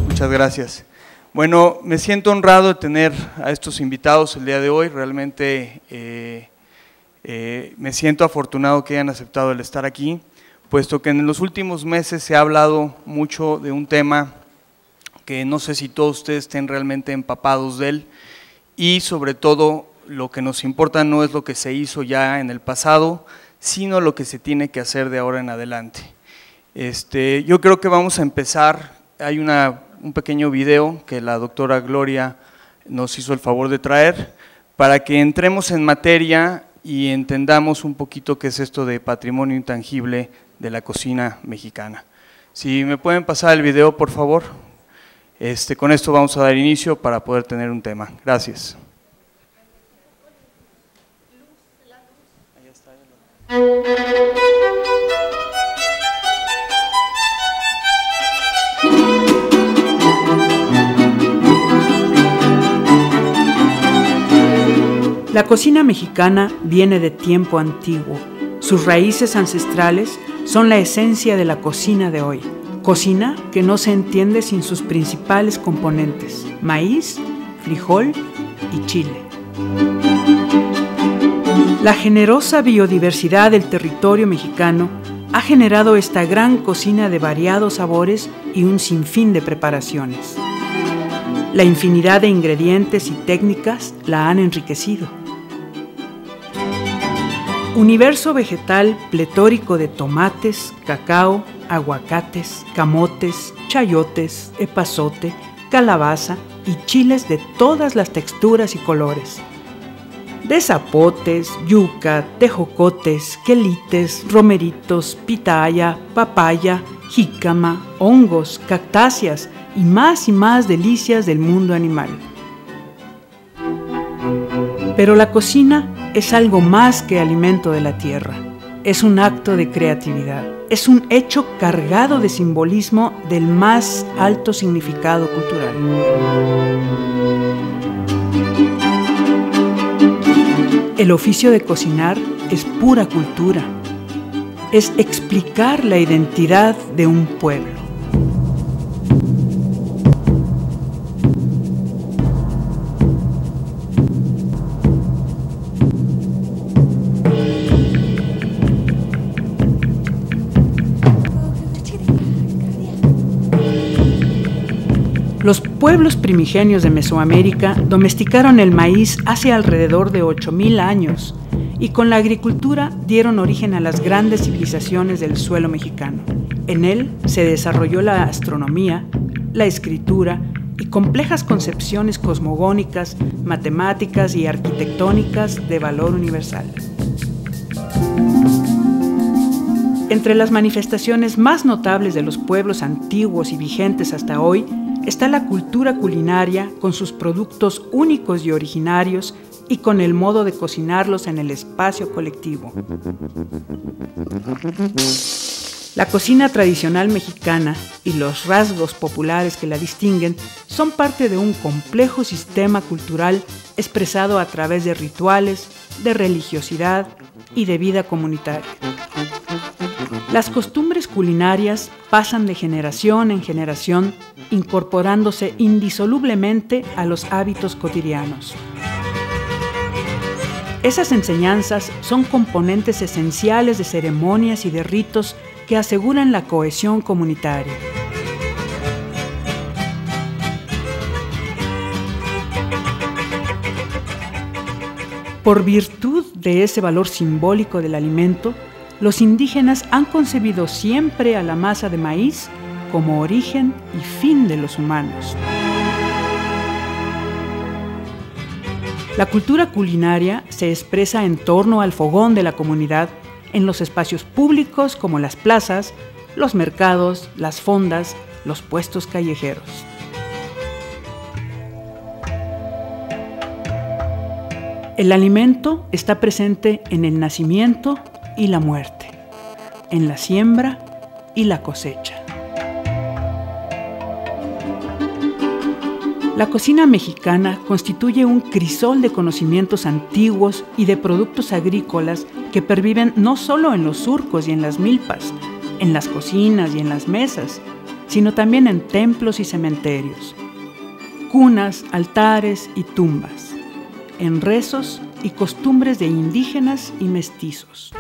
Muchas gracias. Bueno, me siento honrado de tener a estos invitados el día de hoy. Realmente me siento afortunado que hayan aceptado el estar aquí, puesto que en los últimos meses se ha hablado mucho de un tema que no sé si todos ustedes estén realmente empapados de él, y sobre todo lo que nos importa no es lo que se hizo ya en el pasado, sino lo que se tiene que hacer de ahora en adelante. Yo creo que vamos a empezar. Hay un pequeño video que la doctora Gloria nos hizo el favor de traer para que entremos en materia y entendamos un poquito qué es esto de patrimonio intangible de la cocina mexicana. Si me pueden pasar el video, por favor. Con esto vamos a dar inicio para poder tener un tema. Gracias. La cocina mexicana viene de tiempo antiguo. Sus raíces ancestrales son la esencia de la cocina de hoy. Cocina que no se entiende sin sus principales componentes: maíz, frijol y chile. La generosa biodiversidad del territorio mexicano ha generado esta gran cocina de variados sabores y un sinfín de preparaciones. La infinidad de ingredientes y técnicas la han enriquecido. Universo vegetal pletórico de tomates, cacao, aguacates, camotes, chayotes, epazote, calabaza y chiles de todas las texturas y colores. De zapotes, yuca, tejocotes, quelites, romeritos, pitaya, papaya, jícama, hongos, cactáceas y más delicias del mundo animal. Pero la cocina es algo más que alimento de la tierra. Es un acto de creatividad. Es un hecho cargado de simbolismo del más alto significado cultural. El oficio de cocinar es pura cultura. Es explicar la identidad de un pueblo. Los pueblos primigenios de Mesoamérica domesticaron el maíz hace alrededor de 8,000 años y con la agricultura dieron origen a las grandes civilizaciones del suelo mexicano. En él se desarrolló la astronomía, la escritura y complejas concepciones cosmogónicas, matemáticas y arquitectónicas de valor universal. Entre las manifestaciones más notables de los pueblos antiguos y vigentes hasta hoy está la cultura culinaria con sus productos únicos y originarios y con el modo de cocinarlos en el espacio colectivo. La cocina tradicional mexicana y los rasgos populares que la distinguen son parte de un complejo sistema cultural expresado a través de rituales, de religiosidad y de vida comunitaria. Las costumbres culinarias pasan de generación en generación, incorporándose indisolublemente a los hábitos cotidianos. Esas enseñanzas son componentes esenciales de ceremonias y de ritos que aseguran la cohesión comunitaria. Por virtud de ese valor simbólico del alimento, los indígenas han concebido siempre a la masa de maíz como origen y fin de los humanos. La cultura culinaria se expresa en torno al fogón de la comunidad en los espacios públicos como las plazas, los mercados, las fondas, los puestos callejeros. El alimento está presente en el nacimiento y la muerte, en la siembra y la cosecha. La cocina mexicana constituye un crisol de conocimientos antiguos y de productos agrícolas que perviven no solo en los surcos y en las milpas, en las cocinas y en las mesas, sino también en templos y cementerios, cunas, altares y tumbas, en rezos y costumbres de indígenas y mestizos.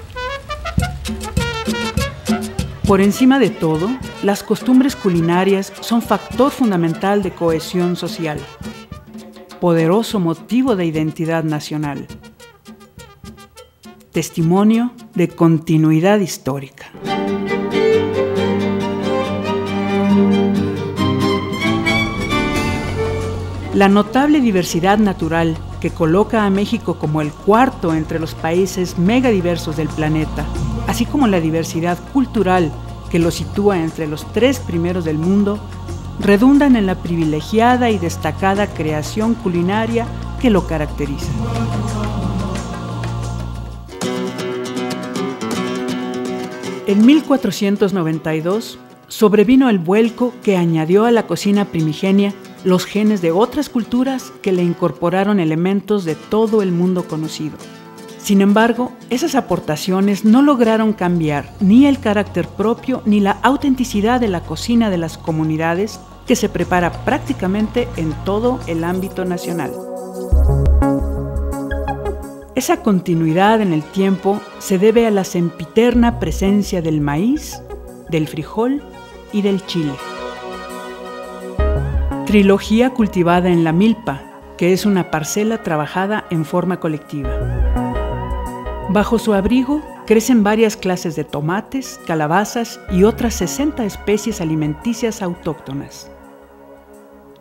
Por encima de todo, las costumbres culinarias son factor fundamental de cohesión social, poderoso motivo de identidad nacional, testimonio de continuidad histórica. La notable diversidad natural que coloca a México como el cuarto entre los países megadiversos del planeta, así como la diversidad cultural que lo sitúa entre los 3 primeros del mundo, redundan en la privilegiada y destacada creación culinaria que lo caracteriza. En 1492 sobrevino el vuelco que añadió a la cocina primigenia los genes de otras culturas que le incorporaron elementos de todo el mundo conocido. Sin embargo, esas aportaciones no lograron cambiar ni el carácter propio ni la autenticidad de la cocina de las comunidades que se prepara prácticamente en todo el ámbito nacional. Esa continuidad en el tiempo se debe a la sempiterna presencia del maíz, del frijol y del chile. Trilogía cultivada en la milpa, que es una parcela trabajada en forma colectiva. Bajo su abrigo crecen varias clases de tomates, calabazas y otras 60 especies alimenticias autóctonas.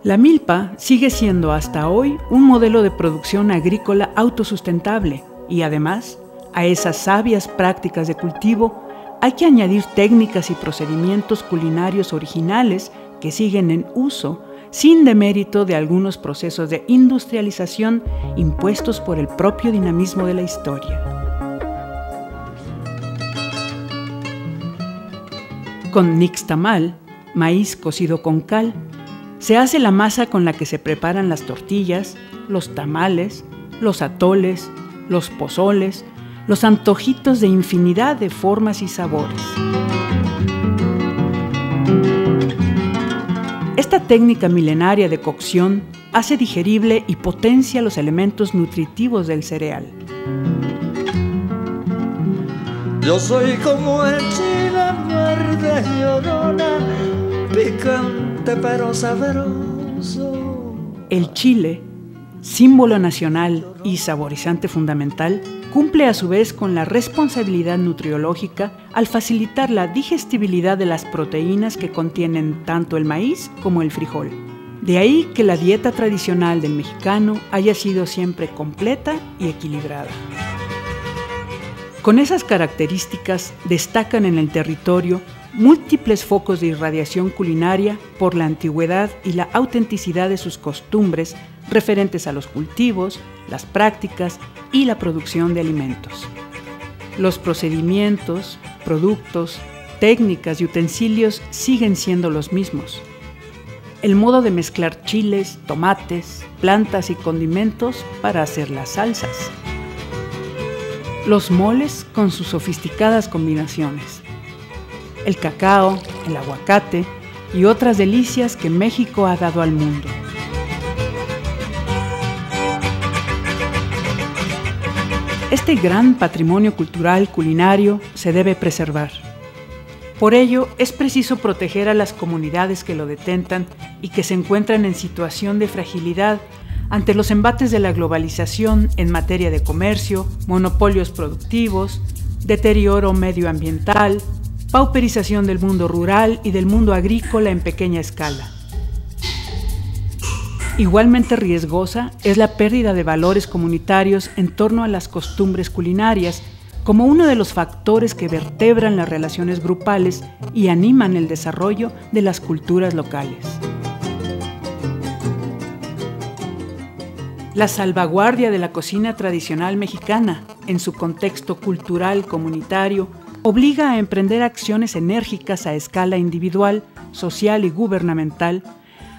La milpa sigue siendo hasta hoy un modelo de producción agrícola autosustentable y además, a esas sabias prácticas de cultivo hay que añadir técnicas y procedimientos culinarios originales que siguen en uso sin demérito de algunos procesos de industrialización impuestos por el propio dinamismo de la historia. Con nixtamal, maíz cocido con cal, se hace la masa con la que se preparan las tortillas, los tamales, los atoles, los pozoles, los antojitos de infinidad de formas y sabores. Esta técnica milenaria de cocción hace digerible y potencia los elementos nutritivos del cereal. Yo soy como el chile verde llorona, picante pero sabroso. El chile, símbolo nacional y saborizante fundamental, cumple a su vez con la responsabilidad nutriológica al facilitar la digestibilidad de las proteínas que contienen tanto el maíz como el frijol. De ahí que la dieta tradicional del mexicano haya sido siempre completa y equilibrada. Con esas características destacan en el territorio múltiples focos de irradiación culinaria por la antigüedad y la autenticidad de sus costumbres referentes a los cultivos, las prácticas y la producción de alimentos. Los procedimientos, productos, técnicas y utensilios siguen siendo los mismos. El modo de mezclar chiles, tomates, plantas y condimentos para hacer las salsas. Los moles con sus sofisticadas combinaciones. El cacao, el aguacate y otras delicias que México ha dado al mundo. Este gran patrimonio cultural culinario se debe preservar. Por ello, es preciso proteger a las comunidades que lo detentan y que se encuentran en situación de fragilidad ante los embates de la globalización en materia de comercio, monopolios productivos, deterioro medioambiental, pauperización del mundo rural y del mundo agrícola en pequeña escala. Igualmente riesgosa es la pérdida de valores comunitarios en torno a las costumbres culinarias, como uno de los factores que vertebran las relaciones grupales y animan el desarrollo de las culturas locales. La salvaguardia de la cocina tradicional mexicana, en su contexto cultural comunitario, obliga a emprender acciones enérgicas a escala individual, social y gubernamental,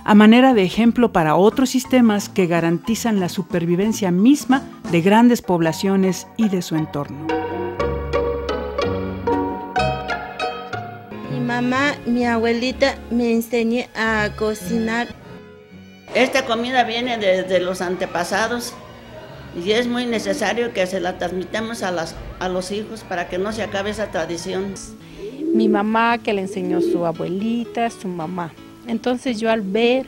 a manera de ejemplo para otros sistemas que garantizan la supervivencia misma de grandes poblaciones y de su entorno. Mi mamá, mi abuelita me enseñó a cocinar. Esta comida viene desde los antepasados y es muy necesario que se la transmitamos a los hijos para que no se acabe esa tradición. Mi mamá que le enseñó su abuelita, su mamá. Entonces yo al ver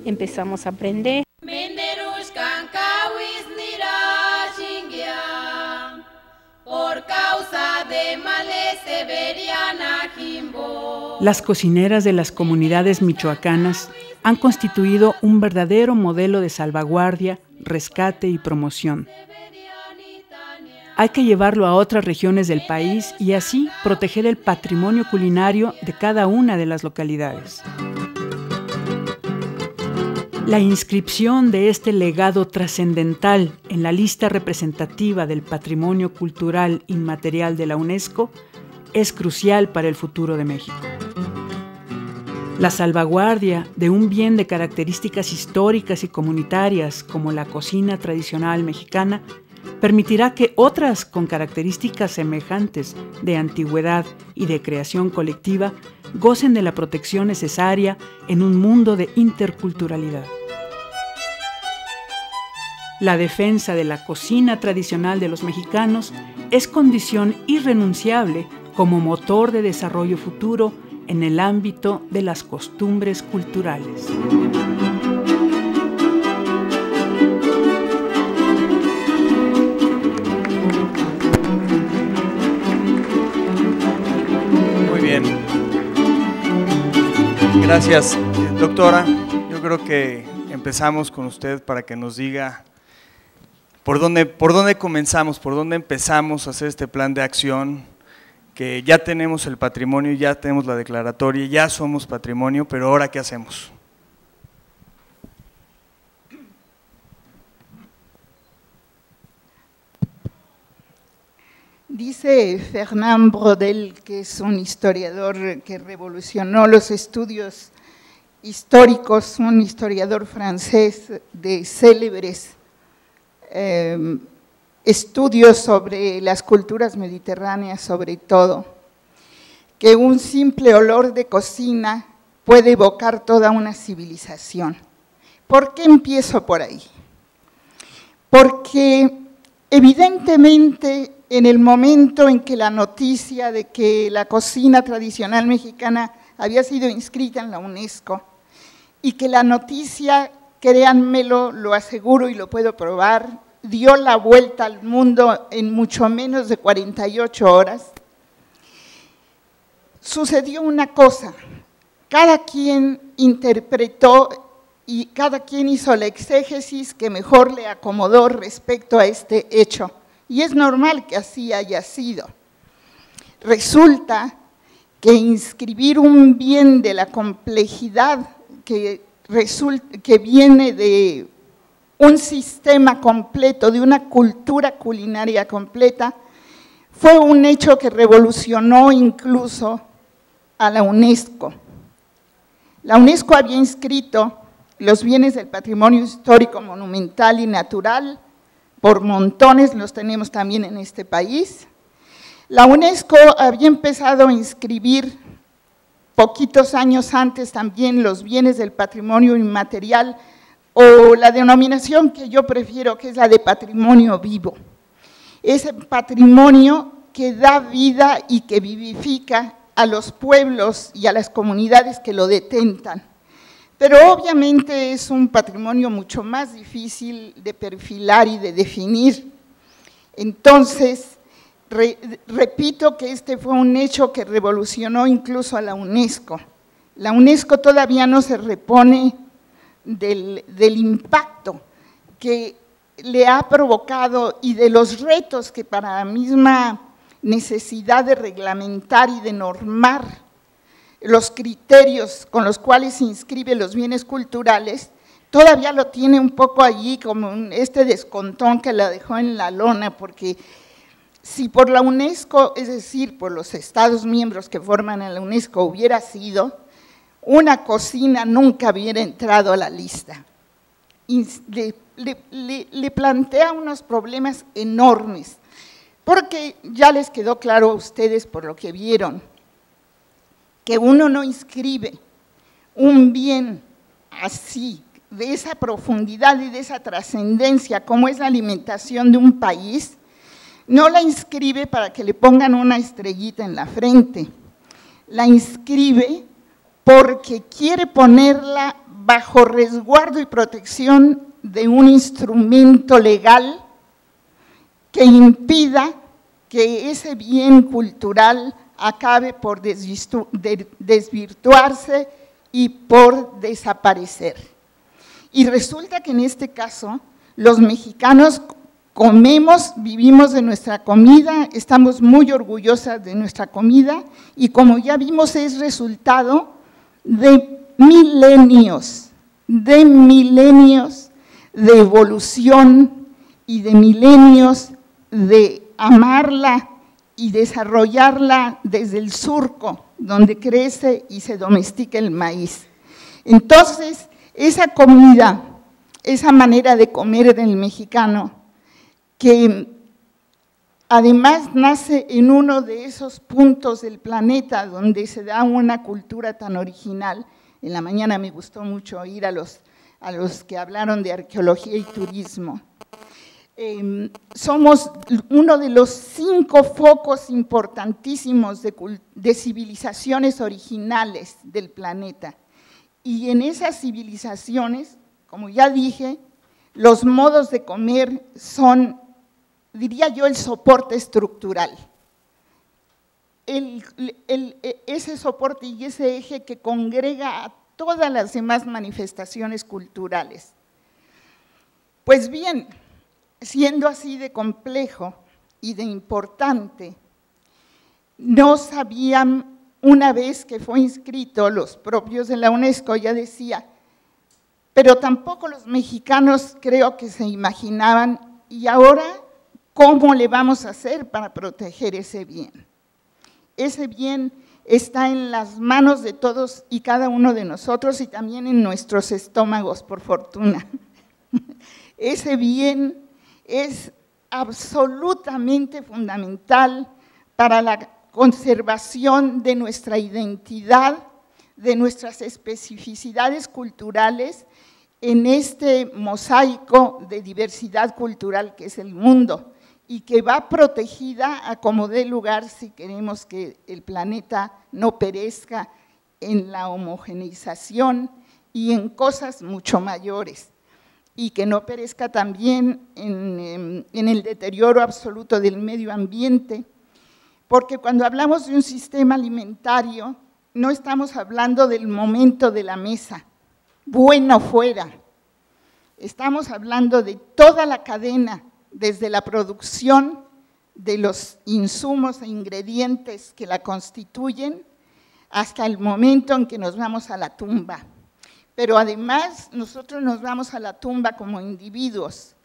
empezamos a aprender. Por causa de males severiana Jimbo. Las cocineras de las comunidades michoacanas han constituido un verdadero modelo de salvaguardia, rescate y promoción. Hay que llevarlo a otras regiones del país y así proteger el patrimonio culinario de cada una de las localidades. La inscripción de este legado trascendental en la lista representativa del Patrimonio Cultural Inmaterial de la UNESCO es crucial para el futuro de México. La salvaguardia de un bien de características históricas y comunitarias como la cocina tradicional mexicana permitirá que otras con características semejantes de antigüedad y de creación colectiva gocen de la protección necesaria en un mundo de interculturalidad. La defensa de la cocina tradicional de los mexicanos es condición irrenunciable como motor de desarrollo futuro en el ámbito de las costumbres culturales. Muy bien. Gracias, doctora. Yo creo que empezamos con usted para que nos diga por dónde comenzamos, por dónde empezamos a hacer este plan de acción, que ya tenemos el patrimonio, ya tenemos la declaratoria, ya somos patrimonio, pero ahora ¿qué hacemos? Dice Fernand Braudel, que es un historiador que revolucionó los estudios históricos, un historiador francés de célebres estudios sobre las culturas mediterráneas, sobre todo, que un simple olor de cocina puede evocar toda una civilización. ¿Por qué empiezo por ahí? Porque evidentemente en el momento en que la noticia de que la cocina tradicional mexicana había sido inscrita en la UNESCO y que la noticia, créanmelo, lo aseguro y lo puedo probar, dio la vuelta al mundo en mucho menos de 48 horas, sucedió una cosa: cada quien interpretó y cada quien hizo la exégesis que mejor le acomodó respecto a este hecho, y es normal que así haya sido. Resulta que inscribir un bien de la complejidad que viene de un sistema completo, de una cultura culinaria completa, fue un hecho que revolucionó incluso a la UNESCO. La UNESCO había inscrito los bienes del patrimonio histórico, monumental y natural, por montones, los tenemos también en este país. La UNESCO había empezado a inscribir poquitos años antes también los bienes del patrimonio inmaterial, o la denominación que yo prefiero, que es la de patrimonio vivo. Ese patrimonio que da vida y que vivifica a los pueblos y a las comunidades que lo detentan. Pero obviamente es un patrimonio mucho más difícil de perfilar y de definir. Entonces, repito que este fue un hecho que revolucionó incluso a la UNESCO. La UNESCO todavía no se repone del impacto que le ha provocado y de los retos que para la misma necesidad de reglamentar y de normar los criterios con los cuales se inscriben los bienes culturales, todavía lo tiene un poco allí como este descontón que la dejó en la lona, porque si por la UNESCO, es decir, por los Estados miembros que forman a la UNESCO hubiera sido, una cocina nunca hubiera entrado a la lista. Y le plantea unos problemas enormes, porque ya les quedó claro a ustedes por lo que vieron, que uno no inscribe un bien así, de esa profundidad y de esa trascendencia como es la alimentación de un país, no la inscribe para que le pongan una estrellita en la frente, la inscribe porque quiere ponerla bajo resguardo y protección de un instrumento legal que impida que ese bien cultural acabe por desvirtuarse y por desaparecer. Y resulta que en este caso, los mexicanos comemos, vivimos de nuestra comida, estamos muy orgullosas de nuestra comida y como ya vimos es resultado de milenios de evolución y de milenios de amarla y desarrollarla desde el surco, donde crece y se domestica el maíz. Entonces, esa comida, esa manera de comer del mexicano, que además nace en uno de esos puntos del planeta donde se da una cultura tan original. En la mañana me gustó mucho oír a los que hablaron de arqueología y turismo. Somos uno de los 5 focos importantísimos de civilizaciones originales del planeta. Y en esas civilizaciones, como ya dije, los modos de comer son, diría yo, el soporte estructural. Ese soporte y ese eje que congrega a todas las demás manifestaciones culturales. Pues bien, siendo así de complejo y de importante, no sabían, una vez que fue inscrito, los propios de la UNESCO ya decía, pero tampoco los mexicanos creo que se imaginaban, y ahora, ¿cómo le vamos a hacer para proteger ese bien? Ese bien está en las manos de todos y cada uno de nosotros y también en nuestros estómagos, por fortuna. Ese bien es absolutamente fundamental para la conservación de nuestra identidad, de nuestras especificidades culturales en este mosaico de diversidad cultural que es el mundo y que va protegida a como dé lugar si queremos que el planeta no perezca en la homogeneización y en cosas mucho mayores, y que no perezca también en el deterioro absoluto del medio ambiente, porque cuando hablamos de un sistema alimentario, no estamos hablando del momento de la mesa, bueno fuera, estamos hablando de toda la cadena, desde la producción de los insumos e ingredientes que la constituyen, hasta el momento en que nos vamos a la tumba. Pero además nosotros nos vamos a la tumba como individuos.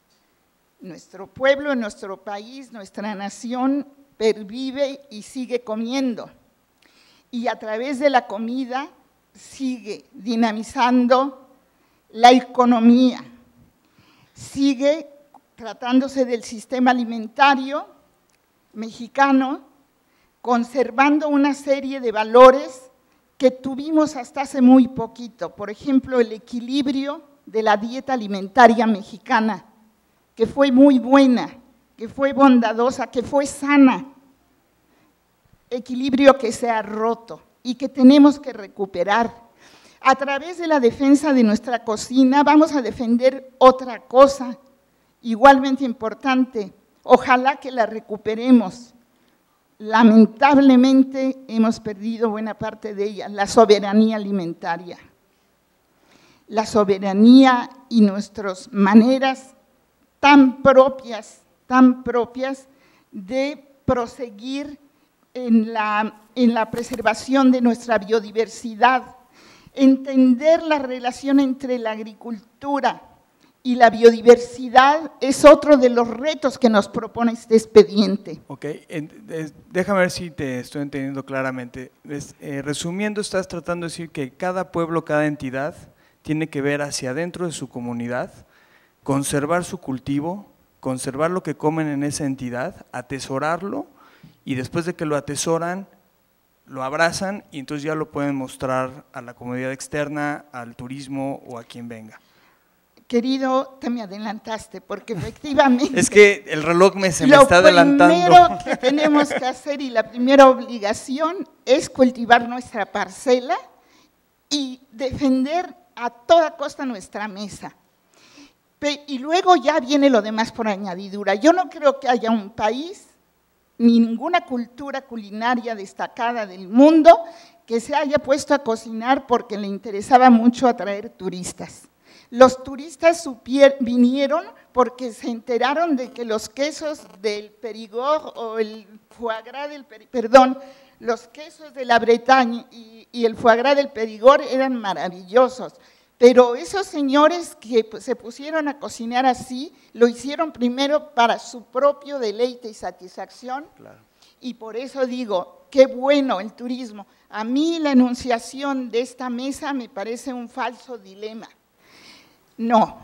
Nuestro pueblo, nuestro país, nuestra nación pervive y sigue comiendo. Y a través de la comida sigue dinamizando la economía, sigue tratándose del sistema alimentario mexicano, conservando una serie de valores que tuvimos hasta hace muy poquito. Por ejemplo, el equilibrio de la dieta alimentaria mexicana, que fue muy buena, que fue bondadosa, que fue sana. Equilibrio que se ha roto y que tenemos que recuperar. A través de la defensa de nuestra cocina vamos a defender otra cosa igualmente importante, ojalá que la recuperemos. Lamentablemente hemos perdido buena parte de ella, la soberanía alimentaria. La soberanía y nuestras maneras tan propias de proseguir en la preservación de nuestra biodiversidad, Entender la relación entre la agricultura y la biodiversidad es otro de los retos que nos propone este expediente. Ok, déjame ver si te estoy entendiendo claramente. Resumiendo, estás tratando de decir que cada pueblo, cada entidad tiene que ver hacia adentro de su comunidad, conservar su cultivo, conservar lo que comen en esa entidad, atesorarlo, y después de que lo atesoran, lo abrazan y entonces ya lo pueden mostrar a la comunidad externa, al turismo o a quien venga. Querido, te me adelantaste, porque efectivamente… Es que el reloj se me está adelantando. Lo primero que tenemos que hacer y la primera obligación es cultivar nuestra parcela y defender a toda costa nuestra mesa. Y luego ya viene lo demás por añadidura. Yo no creo que haya un país, ni ninguna cultura culinaria destacada del mundo que se haya puesto a cocinar porque le interesaba mucho atraer turistas. Los turistas vinieron porque se enteraron de que los quesos del Perigord o el foie gras los quesos de la Bretaña y el foie gras del Perigord eran maravillosos. Pero esos señores que se pusieron a cocinar así, lo hicieron primero para su propio deleite y satisfacción. Claro. Y por eso digo, qué bueno el turismo. A mí la enunciación de esta mesa me parece un falso dilema. No,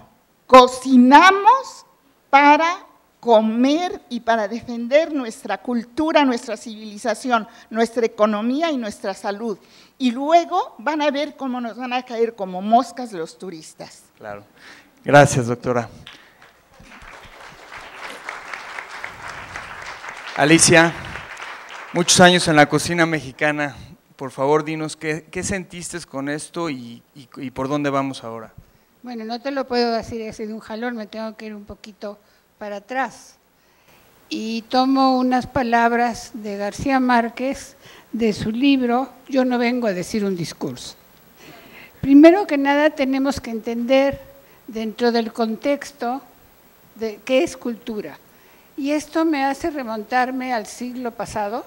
cocinamos para comer y para defender nuestra cultura, nuestra civilización, nuestra economía y nuestra salud. Y luego van a ver cómo nos van a caer como moscas los turistas. Claro. Gracias, doctora. Alicia, muchos años en la cocina mexicana. Por favor, dinos qué sentiste con esto y por dónde vamos ahora. Bueno, no te lo puedo decir así de un jalón, me tengo que ir un poquito para atrás. Y tomo unas palabras de García Márquez de su libro Yo no vengo a decir un discurso. Primero que nada tenemos que entender dentro del contexto de qué es cultura. Y esto me hace remontarme al siglo pasado,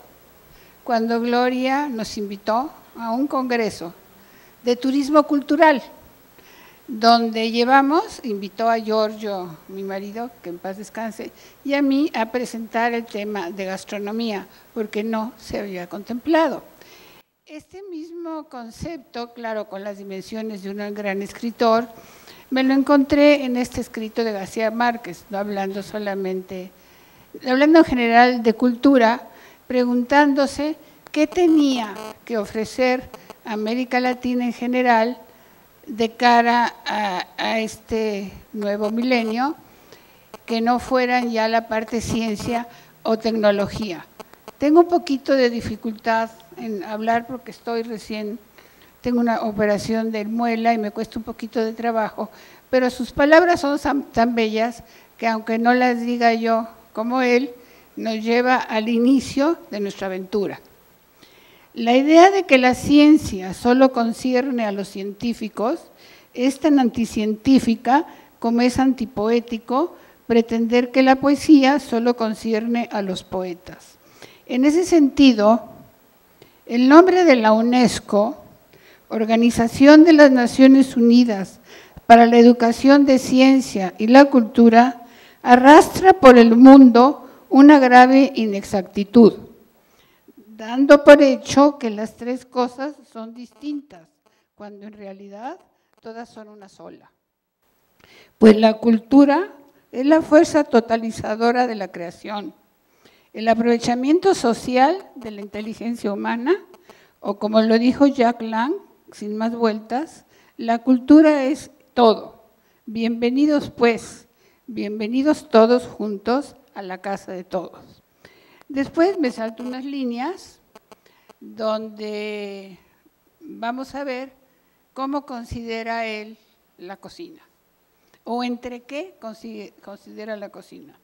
cuando Gloria nos invitó a un congreso de turismo cultural, donde invitó a Giorgio, mi marido, que en paz descanse, y a mí a presentar el tema de gastronomía, porque no se había contemplado. Este mismo concepto, claro, con las dimensiones de un gran escritor, me lo encontré en este escrito de García Márquez, no hablando solamente, hablando en general de cultura, preguntándose qué tenía que ofrecer América Latina en general de cara a este nuevo milenio, que no fueran ya la parte ciencia o tecnología. Tengo un poquito de dificultad en hablar porque tengo una operación de muela y me cuesta un poquito de trabajo, pero sus palabras son tan bellas que aunque no las diga yo como él, nos lleva al inicio de nuestra aventura. La idea de que la ciencia solo concierne a los científicos es tan anticientífica como es antipoético pretender que la poesía solo concierne a los poetas. En ese sentido, el nombre de la UNESCO, Organización de las Naciones Unidas para la Educación de Ciencia y la Cultura, arrastra por el mundo una grave inexactitud, dando por hecho que las tres cosas son distintas, cuando en realidad todas son una sola. Pues la cultura es la fuerza totalizadora de la creación, el aprovechamiento social de la inteligencia humana, o como lo dijo Jack Lang, sin más vueltas, la cultura es todo. Bienvenidos pues, bienvenidos todos juntos a la casa de todos. Después me salto unas líneas donde vamos a ver cómo considera él la cocina, o entre qué considera la cocina.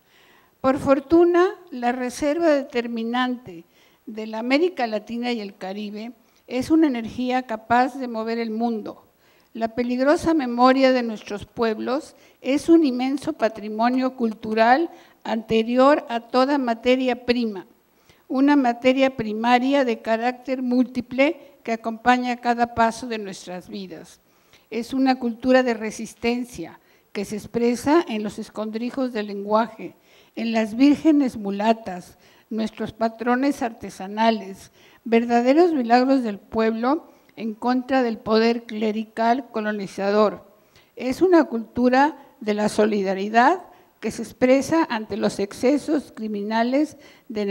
Por fortuna, la reserva determinante de la América Latina y el Caribe es una energía capaz de mover el mundo. La peligrosa memoria de nuestros pueblos es un inmenso patrimonio cultural anterior a toda materia prima, una materia primaria de carácter múltiple que acompaña cada paso de nuestras vidas. Es una cultura de resistencia que se expresa en los escondrijos del lenguaje, en las vírgenes mulatas, nuestros patrones artesanales, verdaderos milagros del pueblo en contra del poder clerical colonizador. Es una cultura de la solidaridad que se expresa ante los excesos criminales de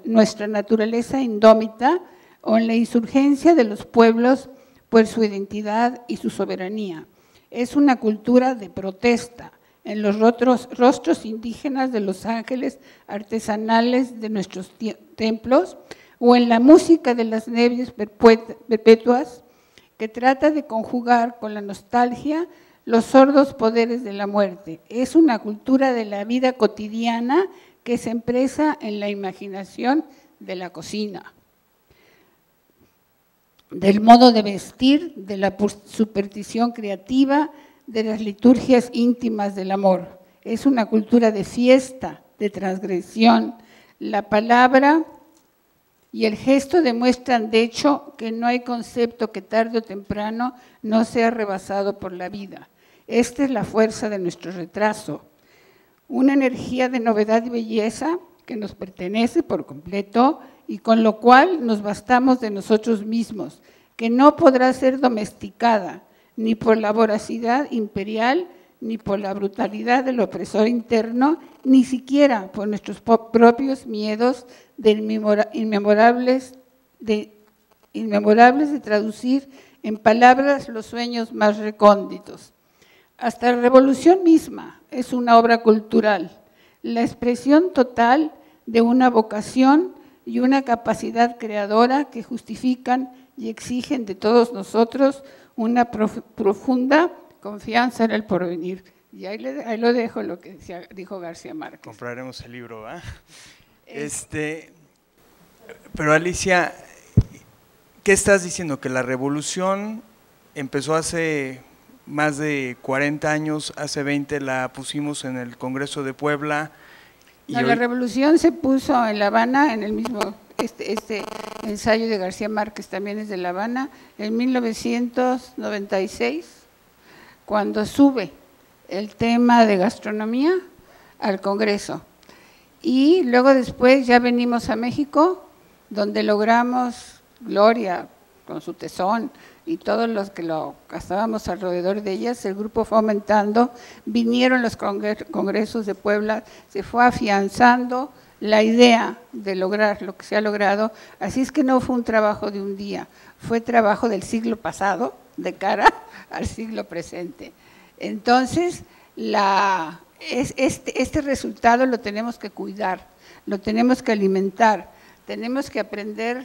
nuestra naturaleza indómita o en la insurgencia de los pueblos por su identidad y su soberanía. Es una cultura de protesta en los rostros indígenas de los ángeles artesanales de nuestros templos o en la música de las neves perpetuas que trata de conjugar con la nostalgia los sordos poderes de la muerte. Es una cultura de la vida cotidiana que se expresa en la imaginación de la cocina, del modo de vestir, de la superstición creativa, de las liturgias íntimas del amor. Es una cultura de fiesta, de transgresión. La palabra y el gesto demuestran, de hecho, que no hay concepto que tarde o temprano no sea rebasado por la vida. Esta es la fuerza de nuestro retraso, una energía de novedad y belleza que nos pertenece por completo y con lo cual nos bastamos de nosotros mismos, que no podrá ser domesticada ni por la voracidad imperial, ni por la brutalidad del opresor interno, ni siquiera por nuestros propios miedos inmemorables de traducir en palabras los sueños más recónditos. Hasta la revolución misma es una obra cultural, la expresión total de una vocación y una capacidad creadora que justifican y exigen de todos nosotros una profunda confianza en el porvenir. Y ahí lo dejo lo que dijo García Márquez. Compraremos el libro, ¿va? Pero Alicia, ¿qué estás diciendo? Que la revolución empezó hace más de 40 años, hace 20 la pusimos en el Congreso de Puebla. Y no, la revolución se puso en La Habana, en el mismo, este ensayo de García Márquez también es de La Habana, en 1996, cuando sube el tema de gastronomía al Congreso. Y luego después ya venimos a México, donde logramos, Gloria con su tesón y todos los que estábamos alrededor de ellas, el grupo fue aumentando, vinieron los congresos de Puebla, se fue afianzando la idea de lograr lo que se ha logrado, así es que no fue un trabajo de un día, fue trabajo del siglo pasado, de cara al siglo presente. Entonces, este resultado lo tenemos que cuidar, lo tenemos que alimentar, tenemos que aprender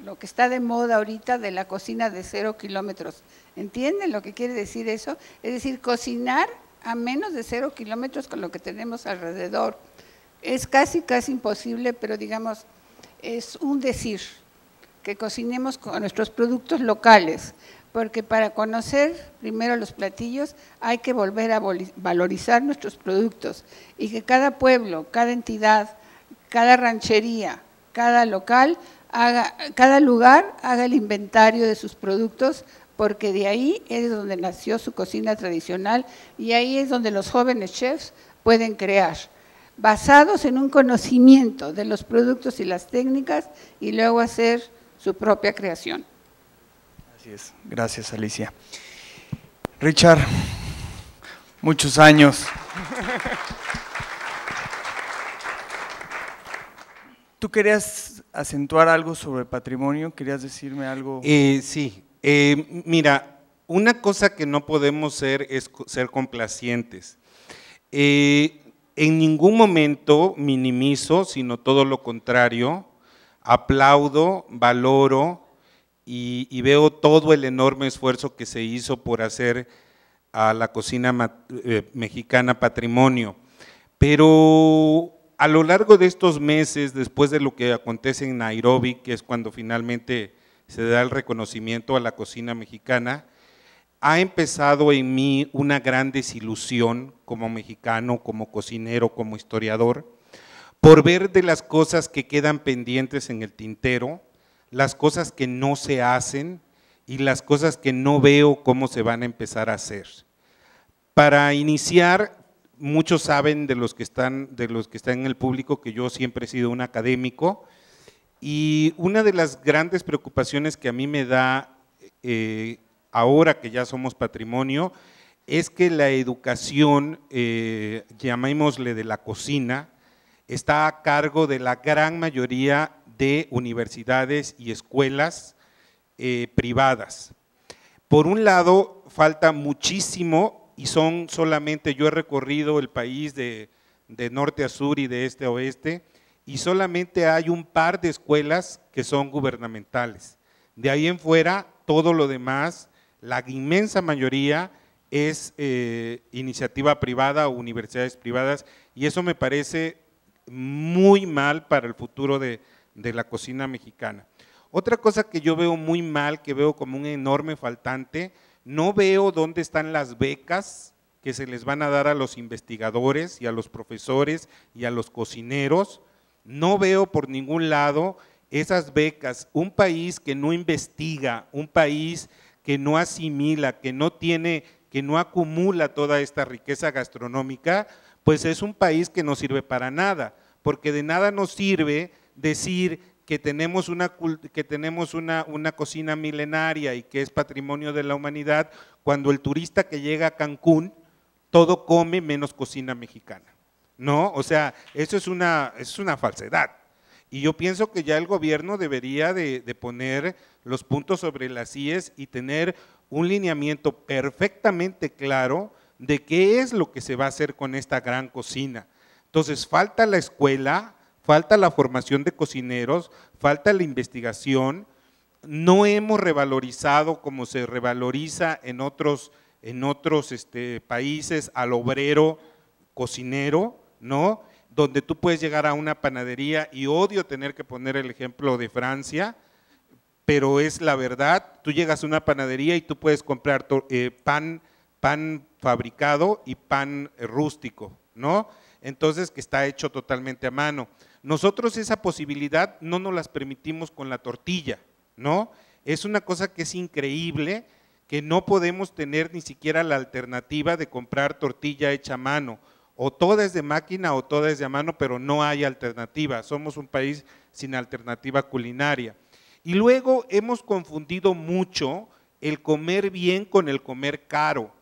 lo que está de moda ahorita de la cocina de 0 kilómetros. ¿Entienden lo que quiere decir eso? Es decir, cocinar a menos de 0 kilómetros con lo que tenemos alrededor. Es casi imposible, pero digamos, es un decir, que cocinemos con nuestros productos locales, porque para conocer primero los platillos hay que volver a valorizar nuestros productos y que cada pueblo, cada entidad, cada ranchería, cada local, cada lugar haga el inventario de sus productos, porque de ahí es donde nació su cocina tradicional y ahí es donde los jóvenes chefs pueden crear, basados en un conocimiento de los productos y las técnicas y luego hacer su propia creación. Así es, gracias Alicia. Richard, muchos años. ¿Tú querías acentuar algo sobre patrimonio? ¿Querías decirme algo? Sí, mira, una cosa que no podemos ser es ser complacientes. En ningún momento minimizo, sino todo lo contrario, aplaudo, valoro y veo todo el enorme esfuerzo que se hizo por hacer a la cocina mexicana patrimonio. Pero a lo largo de estos meses, después de lo que acontece en Nairobi, que es cuando finalmente se da el reconocimiento a la cocina mexicana, ha empezado en mí una gran desilusión como mexicano, como cocinero, como historiador, por ver de las cosas que quedan pendientes en el tintero, las cosas que no se hacen y las cosas que no veo cómo se van a empezar a hacer. Para iniciar, muchos saben de los que están en el público que yo siempre he sido un académico, y una de las grandes preocupaciones que a mí me da ahora que ya somos patrimonio es que la educación, llamémosle de la cocina, está a cargo de la gran mayoría de universidades y escuelas privadas. Por un lado, falta muchísimo y son solamente, yo he recorrido el país de norte a sur y de este a oeste, y solamente hay un par de escuelas que son gubernamentales. De ahí en fuera, todo lo demás, la inmensa mayoría es iniciativa privada o universidades privadas, y eso me parece muy mal para el futuro de la cocina mexicana. Otra cosa que yo veo muy mal, que veo como un enorme faltante, no veo dónde están las becas que se les van a dar a los investigadores y a los profesores y a los cocineros. No veo por ningún lado esas becas. Un país que no investiga, un país que no asimila, que no acumula toda esta riqueza gastronómica, pues es un país que no sirve para nada, porque de nada nos sirve decir que tenemos una cocina milenaria y que es patrimonio de la humanidad, cuando el turista que llega a Cancún todo come menos cocina mexicana, ¿no? O sea, eso es una falsedad. Y yo pienso que ya el gobierno debería de poner los puntos sobre las íes y tener un lineamiento perfectamente claro de qué es lo que se va a hacer con esta gran cocina. Entonces, falta la escuela, falta la formación de cocineros, falta la investigación, no hemos revalorizado como se revaloriza en otros países al obrero cocinero, ¿no? Donde tú puedes llegar a una panadería, y odio tener que poner el ejemplo de Francia, pero es la verdad, tú llegas a una panadería y tú puedes comprar pan fabricado y pan rústico, ¿no? Entonces, que está hecho totalmente a mano. Nosotros esa posibilidad no nos las permitimos con la tortilla, ¿no? Es una cosa que es increíble, que no podemos tener ni siquiera la alternativa de comprar tortilla hecha a mano. O toda es de máquina o toda es de a mano, pero no hay alternativa. Somos un país sin alternativa culinaria. Y luego hemos confundido mucho el comer bien con el comer caro.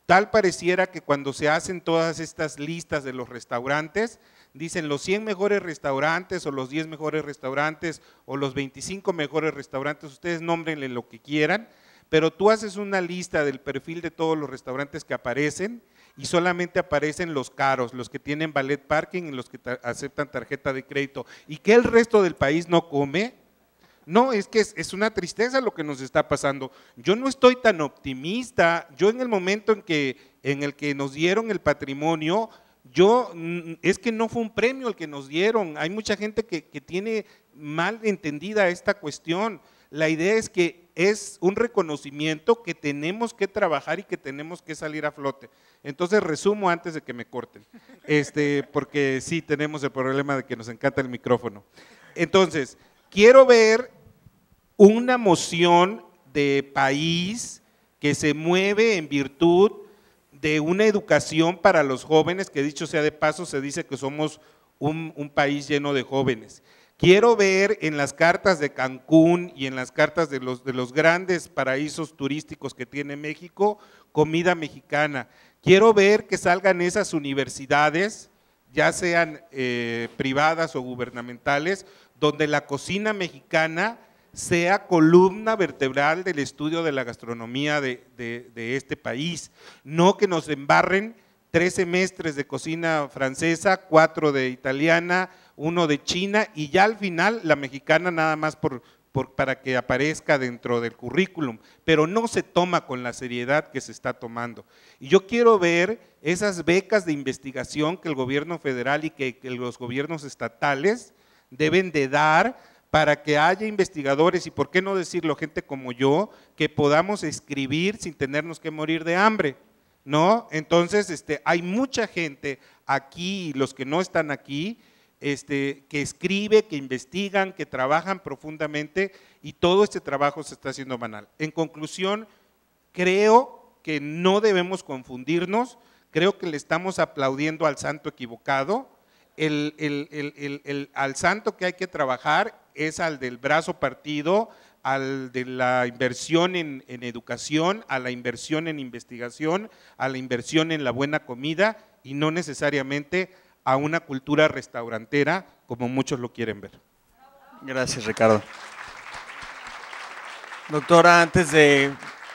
Tal pareciera que cuando se hacen todas estas listas de los restaurantes, dicen los 100 mejores restaurantes o los 10 mejores restaurantes o los 25 mejores restaurantes, ustedes nómbrenle lo que quieran, pero tú haces una lista del perfil de todos los restaurantes que aparecen y solamente aparecen los caros, los que tienen valet parking y los que aceptan tarjeta de crédito. ¿Y que el resto del país no come? No, es que es una tristeza lo que nos está pasando. Yo no estoy tan optimista. Yo en el momento en el que nos dieron el patrimonio, es que no fue un premio el que nos dieron. Hay mucha gente que tiene mal entendida esta cuestión. La idea es que es un reconocimiento que tenemos que trabajar y que tenemos que salir a flote. Entonces resumo antes de que me corten, porque sí tenemos el problema de que nos encanta el micrófono. Entonces, quiero ver una moción de país que se mueve en virtud de una educación para los jóvenes, que dicho sea de paso, se dice que somos un país lleno de jóvenes. Quiero ver en las cartas de Cancún y en las cartas de los grandes paraísos turísticos que tiene México, comida mexicana. Quiero ver que salgan esas universidades, ya sean privadas o gubernamentales, donde la cocina mexicana sea columna vertebral del estudio de la gastronomía de este país. No que nos embarren 3 semestres de cocina francesa, 4 de italiana, 1 de China, y ya al final la mexicana nada más para que aparezca dentro del currículum, pero no se toma con la seriedad que se está tomando. Y yo quiero ver esas becas de investigación que el gobierno federal y que los gobiernos estatales deben de dar para que haya investigadores, y por qué no decirlo, gente como yo, que podamos escribir sin tenernos que morir de hambre, ¿no? Entonces, hay mucha gente aquí, los que no están aquí, que escribe, que investigan, que trabajan profundamente, y todo este trabajo se está haciendo banal. En conclusión, creo que no debemos confundirnos, creo que le estamos aplaudiendo al santo equivocado. Al santo que hay que trabajar es al del brazo partido, al de la inversión en educación, a la inversión en investigación, a la inversión en la buena comida, y no necesariamente a una cultura restaurantera como muchos lo quieren ver. Gracias, Ricardo. Doctora,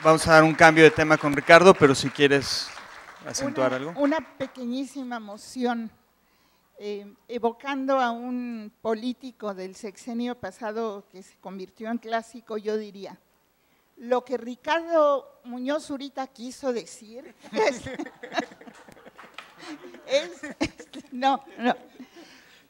vamos a dar un cambio de tema con Ricardo, pero si quieres acentuar algo. Una pequeñísima moción, evocando a un político del sexenio pasado que se convirtió en clásico, yo diría, lo que Ricardo Muñoz Zurita quiso decir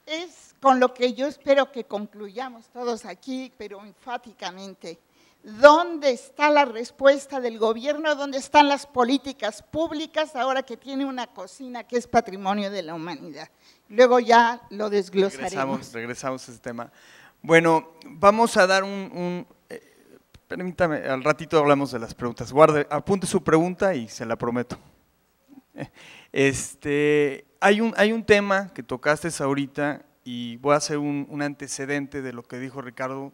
es con lo que yo espero que concluyamos todos aquí, pero enfáticamente. ¿Dónde está la respuesta del gobierno? ¿Dónde están las políticas públicas ahora que tiene una cocina que es patrimonio de la humanidad? Luego ya lo desglosaremos. Regresamos a ese tema. Bueno, vamos a dar permítame, al ratito hablamos de las preguntas. Apunte su pregunta y se la prometo. Hay un tema que tocaste ahorita y voy a hacer un antecedente de lo que dijo Ricardo.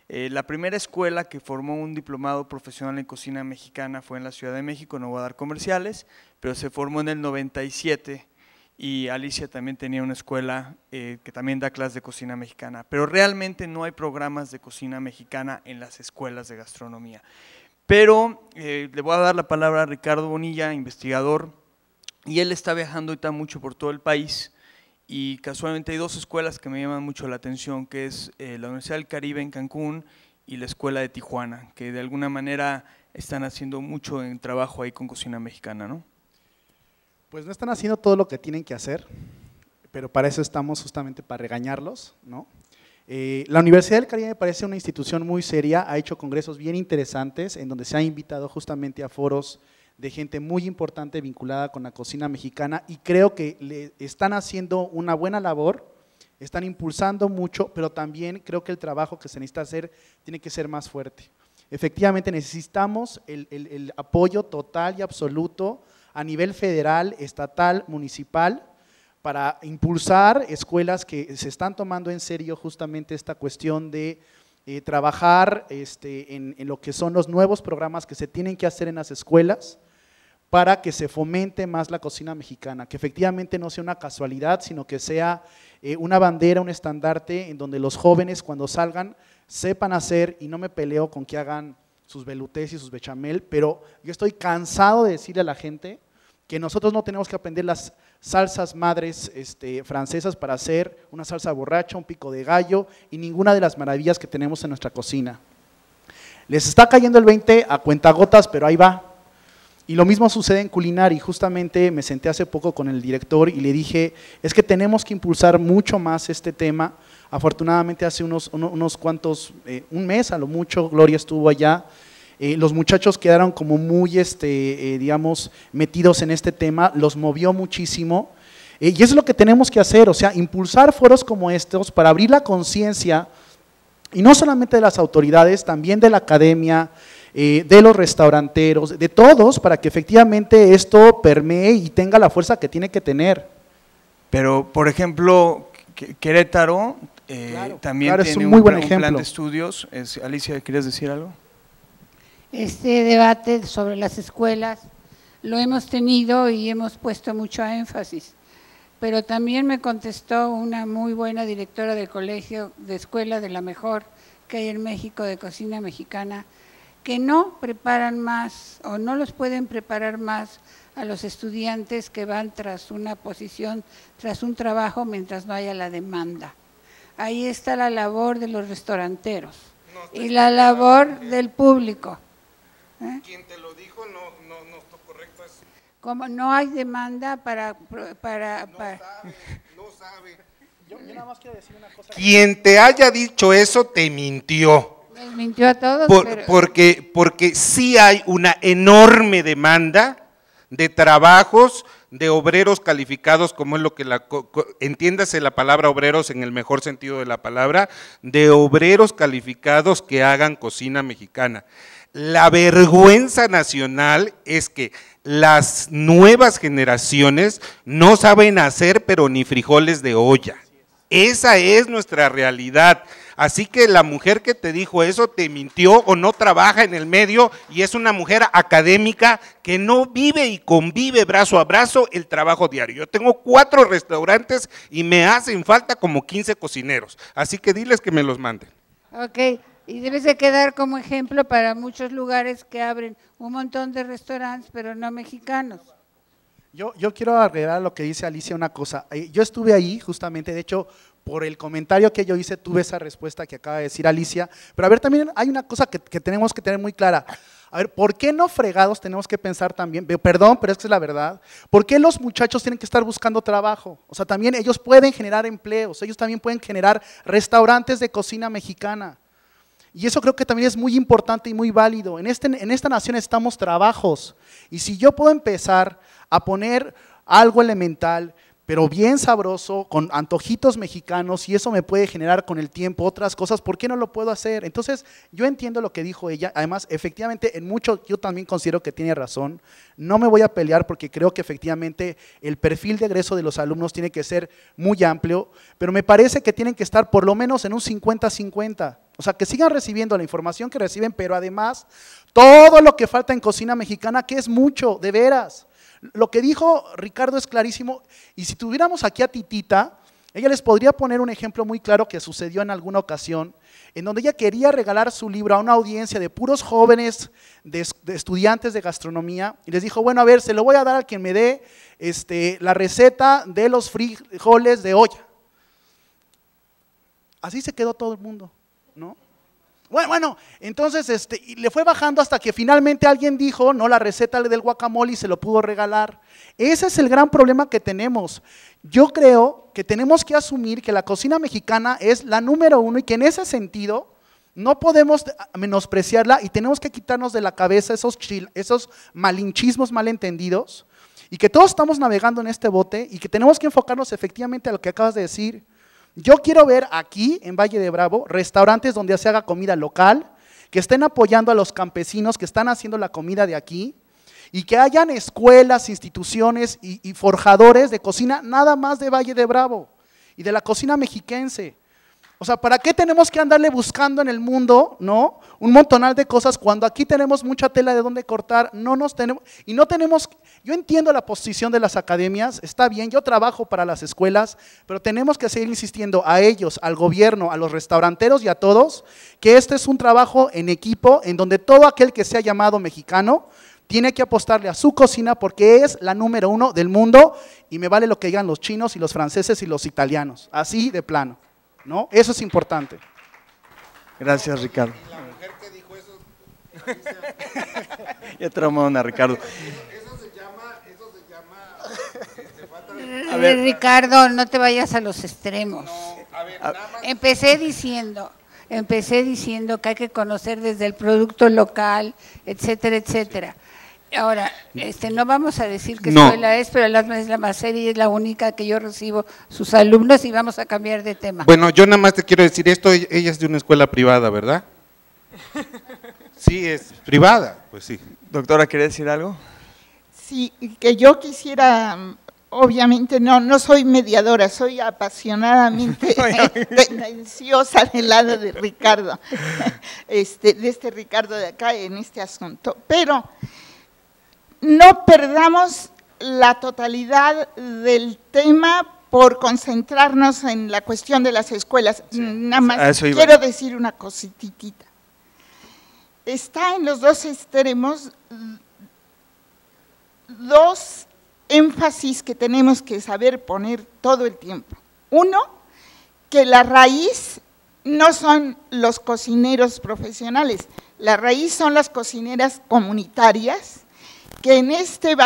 La primera escuela que formó un diplomado profesional en cocina mexicana fue en la Ciudad de México, no voy a dar comerciales, pero se formó en el 97 y Alicia también tenía una escuela que también da clases de cocina mexicana, pero realmente no hay programas de cocina mexicana en las escuelas de gastronomía. Pero le voy a dar la palabra a Ricardo Bonilla, investigador, y él está viajando ahorita mucho por todo el país. Y casualmente hay dos escuelas que me llaman mucho la atención, que es la Universidad del Caribe en Cancún y la Escuela de Tijuana, que de alguna manera están haciendo mucho en trabajo ahí con cocina mexicana, ¿no? Pues no están haciendo todo lo que tienen que hacer, pero para eso estamos justamente para regañarlos, ¿no? La Universidad del Caribe me parece una institución muy seria, ha hecho congresos bien interesantes en donde se ha invitado justamente a foros de gente muy importante vinculada con la cocina mexicana, y creo que le están haciendo una buena labor, están impulsando mucho, pero también creo que el trabajo que se necesita hacer tiene que ser más fuerte. Efectivamente necesitamos el apoyo total y absoluto a nivel federal, estatal, municipal, para impulsar escuelas que se están tomando en serio justamente esta cuestión de trabajar en lo que son los nuevos programas que se tienen que hacer en las escuelas para que se fomente más la cocina mexicana, que efectivamente no sea una casualidad, sino que sea una bandera, un estandarte en donde los jóvenes cuando salgan sepan hacer, y no me peleo con que hagan sus veloutés y sus bechamel, pero yo estoy cansado de decirle a la gente que nosotros no tenemos que aprender las salsas madres francesas para hacer una salsa borracha, un pico de gallo y ninguna de las maravillas que tenemos en nuestra cocina. Les está cayendo el 20 a cuentagotas, pero ahí va. Y lo mismo sucede en Culinary. Justamente me senté hace poco con el director y le dije, es que tenemos que impulsar mucho más este tema. Afortunadamente hace unos cuantos, un mes a lo mucho, Gloria estuvo allá. Los muchachos quedaron como muy, digamos, metidos en este tema, los movió muchísimo. Y eso es lo que tenemos que hacer, o sea, impulsar foros como estos para abrir la conciencia, y no solamente de las autoridades, también de la academia, de los restauranteros, de todos, para que efectivamente esto permee y tenga la fuerza que tiene que tener. Pero, por ejemplo, Querétaro también tiene un plan de estudios. Alicia, ¿querías decir algo? Este debate sobre las escuelas lo hemos tenido y hemos puesto mucho énfasis, pero también me contestó una muy buena directora del colegio de escuela de la mejor que hay en México de cocina mexicana, que no preparan más o no los pueden preparar más a los estudiantes que van tras una posición, tras un trabajo mientras no haya la demanda. Ahí está la labor de los restauranteros y la labor del público. Quien te lo dijo no está correcto. Eso. Como no hay demanda para no sabe. Yo nada más quiero decir una cosa. Quien te haya dicho eso te mintió. Les mintió a todos. Porque sí hay una enorme demanda de trabajos de obreros calificados, como es lo que entiéndase la palabra obreros en el mejor sentido de la palabra, de obreros calificados que hagan cocina mexicana. La vergüenza nacional es que las nuevas generaciones no saben hacer pero ni frijoles de olla. Esa es nuestra realidad. Así que la mujer que te dijo eso te mintió o no trabaja en el medio y es una mujer académica que no vive y convive brazo a brazo el trabajo diario. Yo tengo 4 restaurantes y me hacen falta como 15 cocineros. Así que diles que me los manden. Ok. Y debes de quedar como ejemplo para muchos lugares que abren un montón de restaurantes, pero no mexicanos. Yo quiero agregar a lo que dice Alicia una cosa. Yo estuve ahí justamente, de hecho, por el comentario que yo hice, tuve esa respuesta que acaba de decir Alicia. Pero a ver, también hay una cosa que tenemos que tener muy clara. A ver, ¿por qué no fregados tenemos que pensar también? Perdón, pero es que es la verdad. ¿Por qué los muchachos tienen que estar buscando trabajo? O sea, también ellos pueden generar empleos, ellos también pueden generar restaurantes de cocina mexicana. Y eso creo que también es muy importante y muy válido. En esta nación necesitamos trabajos. Y si yo puedo empezar a poner algo elemental, pero bien sabroso, con antojitos mexicanos, y eso me puede generar con el tiempo otras cosas, ¿por qué no lo puedo hacer? Entonces, yo entiendo lo que dijo ella. Además, efectivamente, en mucho yo también considero que tiene razón. No me voy a pelear porque creo que efectivamente el perfil de egreso de los alumnos tiene que ser muy amplio, pero me parece que tienen que estar por lo menos en un 50-50. O sea, que sigan recibiendo la información que reciben, pero además todo lo que falta en cocina mexicana, que es mucho, de veras. Lo que dijo Ricardo es clarísimo, y si tuviéramos aquí a Titita, ella les podría poner un ejemplo muy claro que sucedió en alguna ocasión, en donde ella quería regalar su libro a una audiencia de puros jóvenes, de estudiantes de gastronomía, y les dijo, bueno, a ver, se lo voy a dar a quien me dé la receta de los frijoles de olla. Así se quedó todo el mundo, ¿no? Bueno, entonces y le fue bajando hasta que finalmente alguien dijo, no, la receta del guacamole y se lo pudo regalar. Ese es el gran problema que tenemos. Yo creo que tenemos que asumir que la cocina mexicana es la número 1 y que en ese sentido no podemos menospreciarla y tenemos que quitarnos de la cabeza esos malinchismos malentendidos y que todos estamos navegando en este bote y que tenemos que enfocarnos efectivamente a lo que acabas de decir. Yo quiero ver aquí, en Valle de Bravo, restaurantes donde se haga comida local, que estén apoyando a los campesinos que están haciendo la comida de aquí, y que hayan escuelas, instituciones y forjadores de cocina nada más de Valle de Bravo y de la cocina mexiquense. O sea, ¿para qué tenemos que andarle buscando en el mundo, no, un montonal de cosas cuando aquí tenemos mucha tela de dónde cortar? Yo entiendo la posición de las academias, está bien, yo trabajo para las escuelas, pero tenemos que seguir insistiendo a ellos, al gobierno, a los restauranteros y a todos, que este es un trabajo en equipo en donde todo aquel que sea llamado mexicano tiene que apostarle a su cocina porque es la número 1 del mundo y me vale lo que digan los chinos y los franceses y los italianos, así de plano, ¿no? Eso es importante. Gracias, Ricardo. La mujer que dijo eso, Ya traumaron a Ricardo. Eso se llama falta de... A ver, Ricardo, no te vayas a los extremos. No, a ver, nada más. Empecé diciendo que hay que conocer desde el producto local, etcétera, etcétera. Ahora, no vamos a decir qué escuela es, pero es la más seria y es la única que yo recibo sus alumnos y vamos a cambiar de tema. Bueno, yo nada más te quiero decir esto, ella es de una escuela privada, ¿verdad? Sí, es privada, pues sí. Doctora, ¿quiere decir algo? Sí, que yo quisiera, obviamente no soy mediadora, soy apasionadamente tendenciosa del lado de Ricardo, de Ricardo de acá en este asunto, pero no perdamos la totalidad del tema por concentrarnos en la cuestión de las escuelas. Sí, nada más quiero decir una cositita. Está en los dos extremos dos énfasis que tenemos que saber poner todo el tiempo. Uno, que la raíz no son los cocineros profesionales, la raíz son las cocineras comunitarias, que en este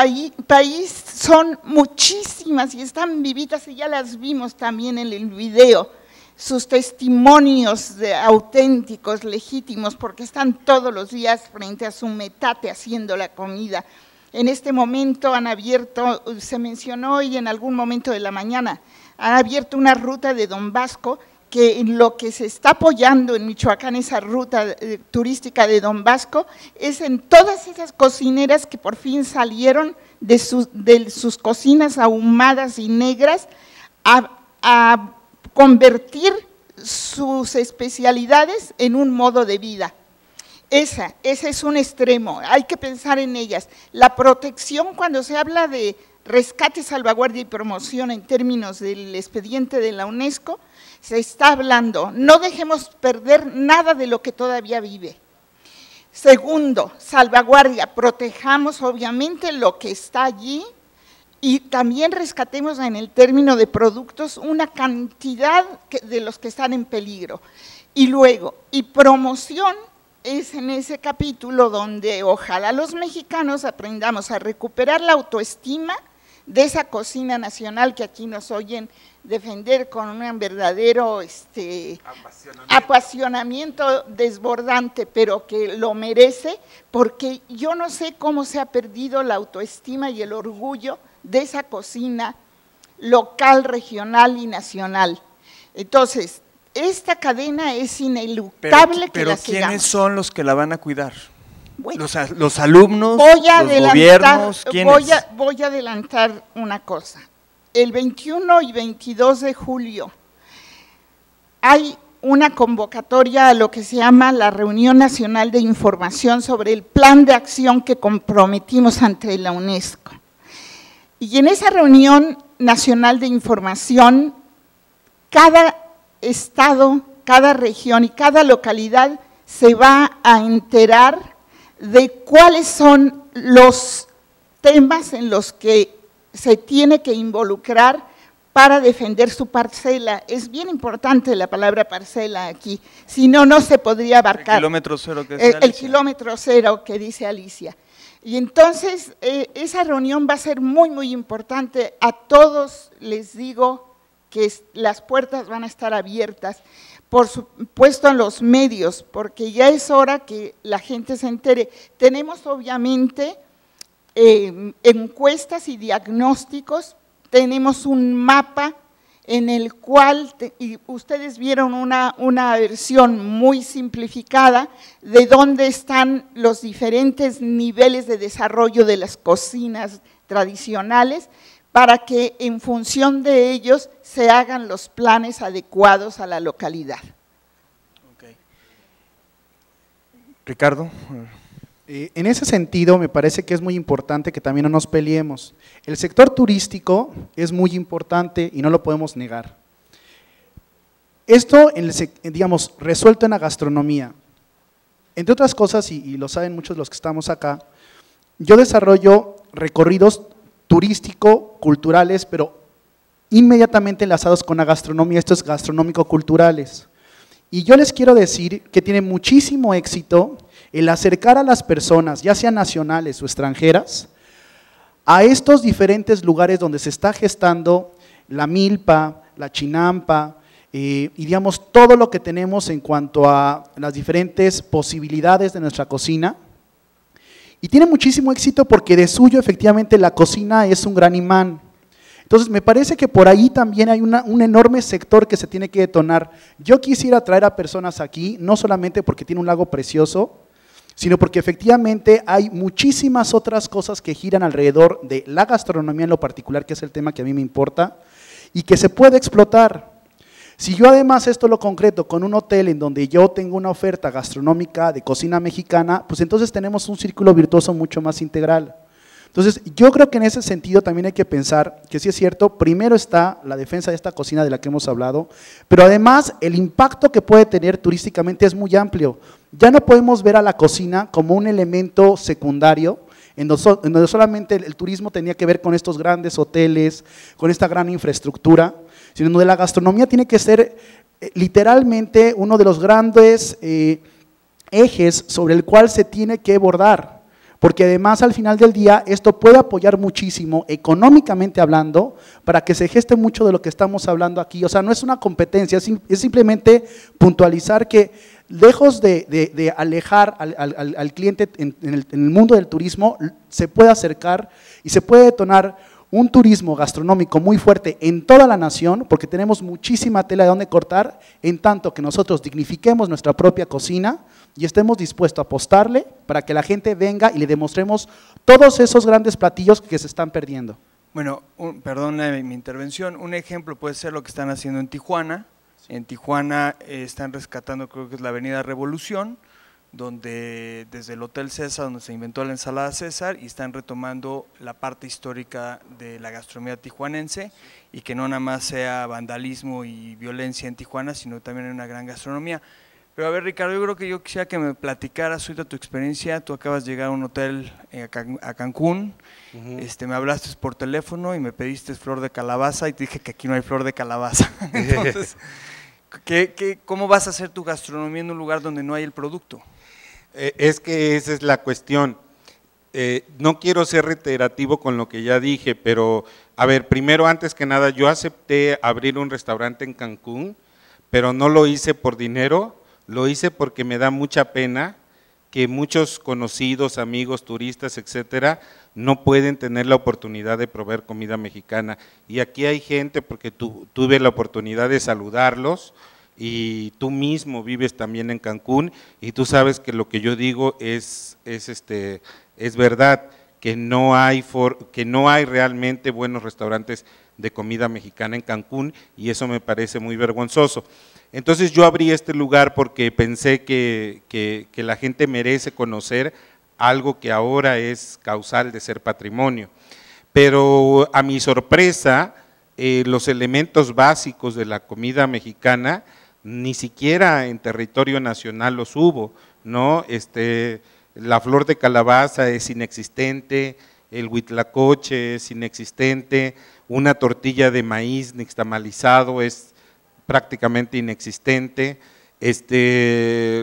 país son muchísimas y están vivitas y ya las vimos también en el video, sus testimonios auténticos, legítimos, porque están todos los días frente a su metate haciendo la comida. En este momento han abierto, se mencionó hoy en algún momento de la mañana, han abierto una ruta de Don Vasco, que en lo que se está apoyando en Michoacán, esa ruta turística de Don Vasco, es en todas esas cocineras que por fin salieron de sus cocinas ahumadas y negras a convertir sus especialidades en un modo de vida. Ese es un extremo, hay que pensar en ellas. La protección, cuando se habla de rescate, salvaguardia y promoción en términos del expediente de la UNESCO, se está hablando, no dejemos perder nada de lo que todavía vive. Segundo, salvaguardia, protejamos obviamente lo que está allí y también rescatemos en el término de productos una cantidad de los que están en peligro. Y luego, y promoción es en ese capítulo donde ojalá los mexicanos aprendamos a recuperar la autoestima de esa cocina nacional que aquí nos oyen defender con un verdadero apasionamiento desbordante, pero que lo merece, porque yo no sé cómo se ha perdido la autoestima y el orgullo de esa cocina local, regional y nacional. Entonces, esta cadena es ineluctable que la sigamos. Pero ¿quiénes son los que la van a cuidar? Bueno, los alumnos, los gobiernos, ¿quiénes? Voy a adelantar una cosa. El 21 y 22 de julio hay una convocatoria a lo que se llama la Reunión Nacional de Información sobre el plan de acción que comprometimos ante la UNESCO. Y en esa Reunión Nacional de Información, cada estado, cada región y cada localidad se va a enterar de cuáles son los temas en los que se tiene que involucrar para defender su parcela. Es bien importante la palabra parcela aquí, si no, no se podría abarcar. El kilómetro cero que dice Alicia. El kilómetro cero que dice Alicia. Y entonces, esa reunión va a ser muy, muy importante. A todos les digo que las puertas van a estar abiertas, por supuesto en los medios, porque ya es hora que la gente se entere. Tenemos obviamente encuestas y diagnósticos, tenemos un mapa en el cual, y ustedes vieron una versión muy simplificada de dónde están los diferentes niveles de desarrollo de las cocinas tradicionales, para que en función de ellos se hagan los planes adecuados a la localidad. Okay. Ricardo. En ese sentido, me parece que es muy importante que también no nos peleemos. El sector turístico es muy importante y no lo podemos negar. Esto, digamos, resuelto en la gastronomía. Entre otras cosas, y lo saben muchos de los que estamos acá, yo desarrollo recorridos turístico-culturales, pero inmediatamente enlazados con la gastronomía, estos gastronómico-culturales. Y yo les quiero decir que tiene muchísimo éxito el acercar a las personas, ya sean nacionales o extranjeras, a estos diferentes lugares donde se está gestando la milpa, la chinampa, y digamos todo lo que tenemos en cuanto a las diferentes posibilidades de nuestra cocina. Y tiene muchísimo éxito porque de suyo efectivamente la cocina es un gran imán. Entonces me parece que por ahí también hay un enorme sector que se tiene que detonar. Yo quisiera traer a personas aquí, no solamente porque tiene un lago precioso, sino porque efectivamente hay muchísimas otras cosas que giran alrededor de la gastronomía en lo particular, que es el tema que a mí me importa, y que se puede explotar. Si yo además esto lo concreto con un hotel en donde yo tengo una oferta gastronómica de cocina mexicana, pues entonces tenemos un círculo virtuoso mucho más integral. Entonces, yo creo que en ese sentido también hay que pensar que sí es cierto, primero está la defensa de esta cocina de la que hemos hablado, pero además el impacto que puede tener turísticamente es muy amplio. Ya no podemos ver a la cocina como un elemento secundario, en donde solamente el turismo tenía que ver con estos grandes hoteles, con esta gran infraestructura, sino donde la gastronomía tiene que ser literalmente uno de los grandes ejes sobre el cual se tiene que abordar. Porque además al final del día esto puede apoyar muchísimo económicamente hablando para que se geste mucho de lo que estamos hablando aquí. O sea, no es una competencia, es simplemente puntualizar que lejos de alejar al cliente en el mundo del turismo, se puede acercar y se puede detonar un turismo gastronómico muy fuerte en toda la nación, porque tenemos muchísima tela de donde cortar, en tanto que nosotros dignifiquemos nuestra propia cocina y estemos dispuestos a apostarle para que la gente venga y le demostremos todos esos grandes platillos que se están perdiendo. Bueno, perdón mi intervención, un ejemplo puede ser lo que están haciendo en Tijuana. En Tijuana están rescatando, creo que es la Avenida Revolución, donde desde el Hotel César, donde se inventó la ensalada César, y están retomando la parte histórica de la gastronomía tijuanense, y que no nada más sea vandalismo y violencia en Tijuana, sino también hay una gran gastronomía. Pero a ver, Ricardo, yo creo que yo quisiera que me platicaras ahorita tu experiencia. Tú acabas de llegar a un hotel a Cancún, me hablaste por teléfono y me pediste flor de calabaza y te dije que aquí no hay flor de calabaza. Entonces, ¿cómo vas a hacer tu gastronomía en un lugar donde no hay el producto? Es que esa es la cuestión. No quiero ser reiterativo con lo que ya dije, pero a ver, primero, antes que nada, yo acepté abrir un restaurante en Cancún, pero no lo hice por dinero. Lo hice porque me da mucha pena que muchos conocidos, amigos, turistas, etcétera, no pueden tener la oportunidad de probar comida mexicana. Y aquí hay gente, porque tuve la oportunidad de saludarlos, y tú mismo vives también en Cancún, y tú sabes que lo que yo digo es verdad, que no hay realmente buenos restaurantes de comida mexicana en Cancún, y eso me parece muy vergonzoso. Entonces yo abrí este lugar porque pensé que la gente merece conocer algo que ahora es causal de ser patrimonio. Pero a mi sorpresa, los elementos básicos de la comida mexicana, ni siquiera en territorio nacional los hubo, ¿no? La flor de calabaza es inexistente, el huitlacoche es inexistente, una tortilla de maíz nixtamalizado es prácticamente inexistente,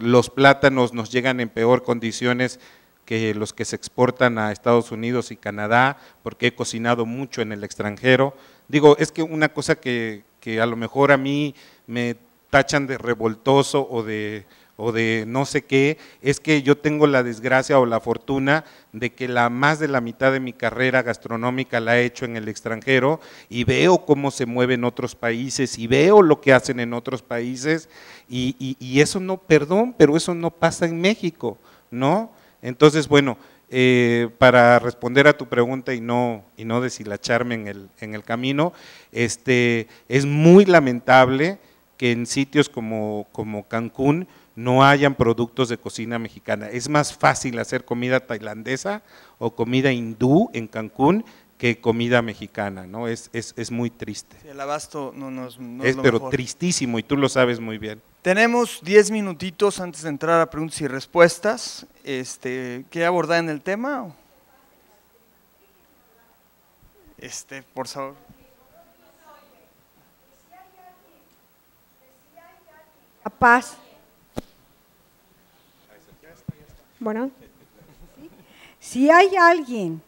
los plátanos nos llegan en peor condiciones que los que se exportan a Estados Unidos y Canadá, porque he cocinado mucho en el extranjero. Digo, es que una cosa que a lo mejor a mí me tachan de revoltoso o de no sé qué, es que yo tengo la desgracia o la fortuna de que más de la mitad de mi carrera gastronómica la he hecho en el extranjero, y veo cómo se mueven otros países y veo lo que hacen en otros países, y eso no, perdón, pero eso no pasa en México, ¿no? Entonces, bueno, para responder a tu pregunta y no deshilacharme en el camino, es muy lamentable que en sitios como Cancún no hayan productos de cocina mexicana. Es más fácil hacer comida tailandesa o comida hindú en Cancún que comida mexicana, ¿no? Es muy triste. Sí, el abasto no es lo pero mejor. Tristísimo, y tú lo sabes muy bien. Tenemos 10 minutitos antes de entrar a preguntas y respuestas. ¿Quiere abordar en el tema? Por favor. Capaz. Bueno, si hay alguien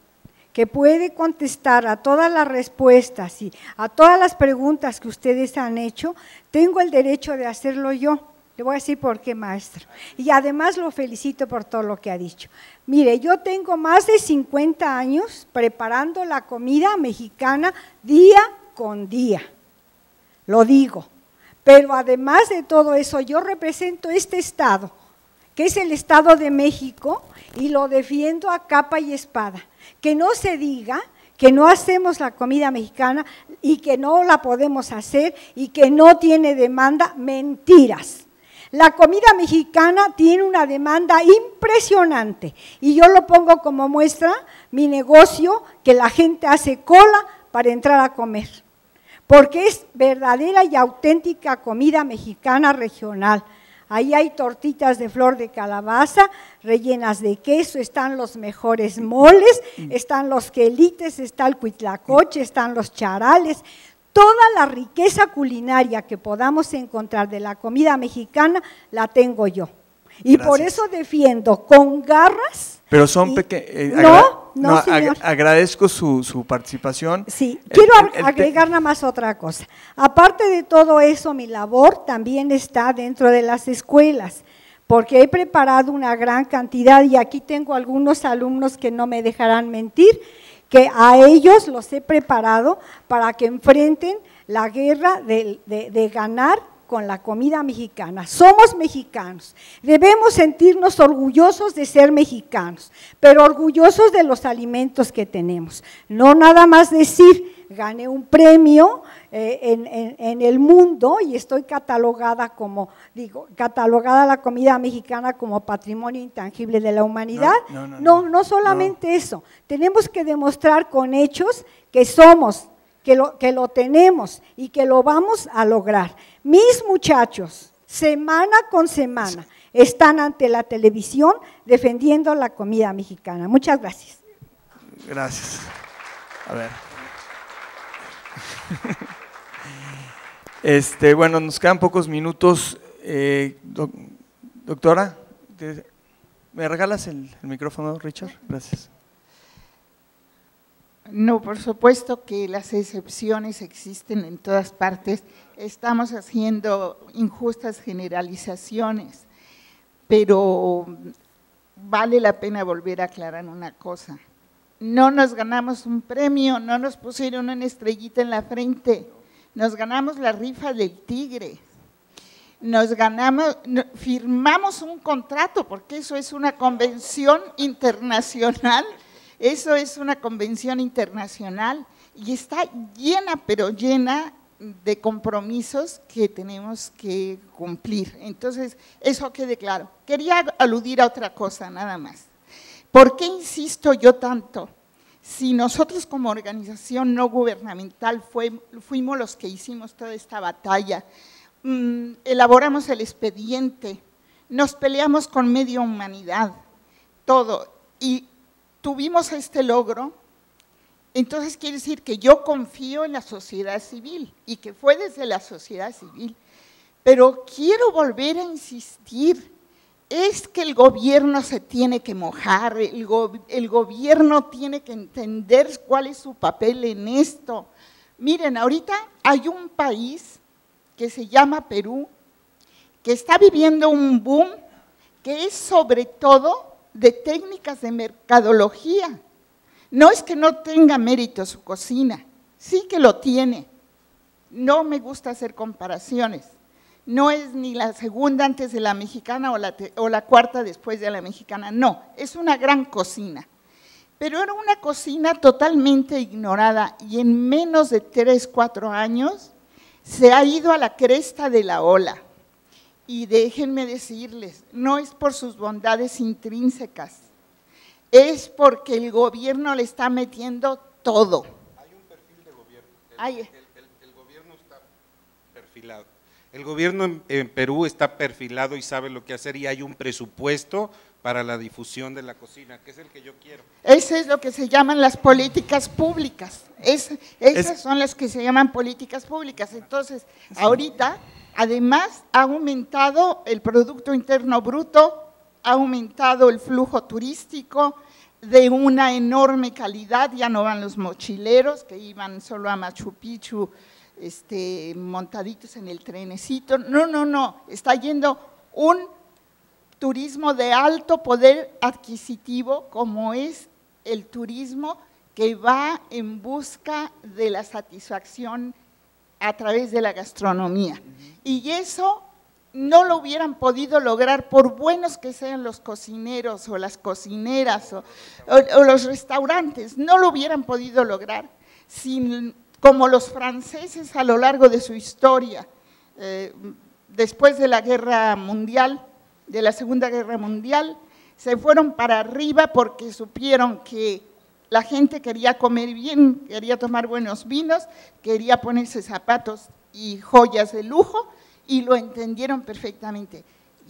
que puede contestar a todas las respuestas y a todas las preguntas que ustedes han hecho, tengo el derecho de hacerlo yo. Le voy a decir por qué, maestro. Y además lo felicito por todo lo que ha dicho. Mire, yo tengo más de 50 años preparando la comida mexicana día con día. Lo digo. Pero además de todo eso, yo represento este estado, que es el Estado de México, y lo defiendo a capa y espada. Que no se diga que no hacemos la comida mexicana y que no la podemos hacer y que no tiene demanda, mentiras. La comida mexicana tiene una demanda impresionante, y yo lo pongo como muestra, mi negocio, que la gente hace cola para entrar a comer, porque es verdadera y auténtica comida mexicana regional. Ahí hay tortitas de flor de calabaza, rellenas de queso, están los mejores moles, están los quelites, está el huitlacoche, están los charales. Toda la riqueza culinaria que podamos encontrar de la comida mexicana la tengo yo. Y gracias. Por eso defiendo con garras. Pero son pequeños. Agradezco su participación. Sí, quiero agregar nada más otra cosa. Aparte de todo eso, mi labor también está dentro de las escuelas, porque he preparado una gran cantidad y aquí tengo algunos alumnos que no me dejarán mentir, que a ellos los he preparado para que enfrenten la guerra de ganar con la comida mexicana. Somos mexicanos, debemos sentirnos orgullosos de ser mexicanos, pero orgullosos de los alimentos que tenemos. No nada más decir, gané un premio en el mundo y estoy catalogada como, catalogada la comida mexicana como patrimonio intangible de la humanidad. No solamente eso, tenemos que demostrar con hechos que somos, que lo tenemos y que lo vamos a lograr. Mis muchachos, semana con semana, están ante la televisión defendiendo la comida mexicana. Muchas gracias. Gracias. A ver. Bueno, nos quedan pocos minutos. Doctora, ¿me regalas el micrófono, Richard? Gracias. No, por supuesto que las excepciones existen en todas partes. Estamos haciendo injustas generalizaciones, pero vale la pena volver a aclarar una cosa. No nos ganamos un premio, no nos pusieron una estrellita en la frente, nos ganamos la rifa del tigre, firmamos un contrato, porque eso es una convención internacional. Eso es una convención internacional y está llena, pero llena de compromisos que tenemos que cumplir. Entonces, eso quede claro. Quería aludir a otra cosa nada más. ¿Por qué insisto yo tanto? Si nosotros como organización no gubernamental fuimos los que hicimos toda esta batalla, elaboramos el expediente, nos peleamos con media humanidad, todo, y tuvimos este logro, entonces quiere decir que yo confío en la sociedad civil y que fue desde la sociedad civil. Pero quiero volver a insistir, es que el gobierno se tiene que mojar, el gobierno tiene que entender cuál es su papel en esto. Miren, ahorita hay un país que se llama Perú, que está viviendo un boom, que es sobre todo de técnicas de mercadología. No es que no tenga mérito su cocina, sí que lo tiene. No me gusta hacer comparaciones. No es ni la segunda antes de la mexicana o la cuarta después de la mexicana, no, es una gran cocina. Pero era una cocina totalmente ignorada y en menos de 3, 4 años se ha ido a la cresta de la ola. Y déjenme decirles, no es por sus bondades intrínsecas, es porque el gobierno le está metiendo todo. Hay un perfil de gobierno, el gobierno está perfilado. El gobierno en Perú está perfilado y sabe lo que hacer y hay un presupuesto para la difusión de la cocina, que es el que yo quiero. Ese es lo que se llaman las políticas públicas, esas son las que se llaman políticas públicas. Entonces, ahorita… Además, ha aumentado el Producto Interno Bruto, ha aumentado el flujo turístico de una enorme calidad, ya no van los mochileros que iban solo a Machu Picchu montaditos en el trenecito, no, está yendo un turismo de alto poder adquisitivo como es el turismo que va en busca de la satisfacción a través de la gastronomía. Y eso no lo hubieran podido lograr, por buenos que sean los cocineros o las cocineras o los restaurantes, no lo hubieran podido lograr como los franceses a lo largo de su historia, después de la guerra mundial, de la Segunda Guerra Mundial, se fueron para arriba porque supieron que la gente quería comer bien, quería tomar buenos vinos, quería ponerse zapatos y joyas de lujo y lo entendieron perfectamente.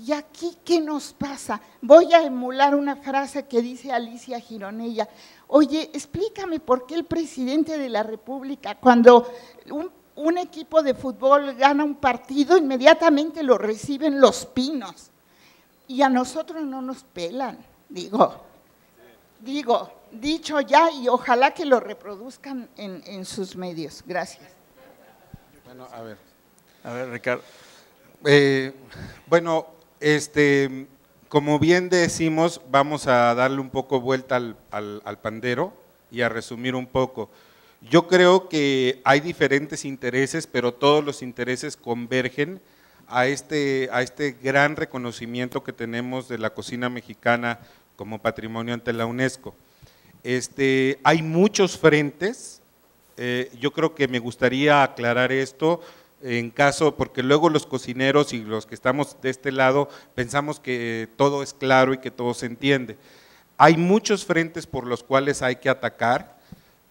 ¿Y aquí qué nos pasa? Voy a emular una frase que dice Alicia Gironella. Oye, explícame por qué el presidente de la República, cuando un equipo de fútbol gana un partido, inmediatamente lo reciben Los Pinos y a nosotros no nos pelan, digo, dicho ya, y ojalá que lo reproduzcan en sus medios. Gracias. Bueno, a ver, Ricardo. Bueno, Como bien decimos, vamos a darle un poco vuelta al pandero y a resumir un poco. Yo creo que hay diferentes intereses, pero todos los intereses convergen a este gran reconocimiento que tenemos de la cocina mexicana como patrimonio ante la UNESCO. Hay muchos frentes, yo creo que me gustaría aclarar esto, porque luego los cocineros y los que estamos de este lado pensamos que todo es claro y que todo se entiende. Hay muchos frentes por los cuales hay que atacar.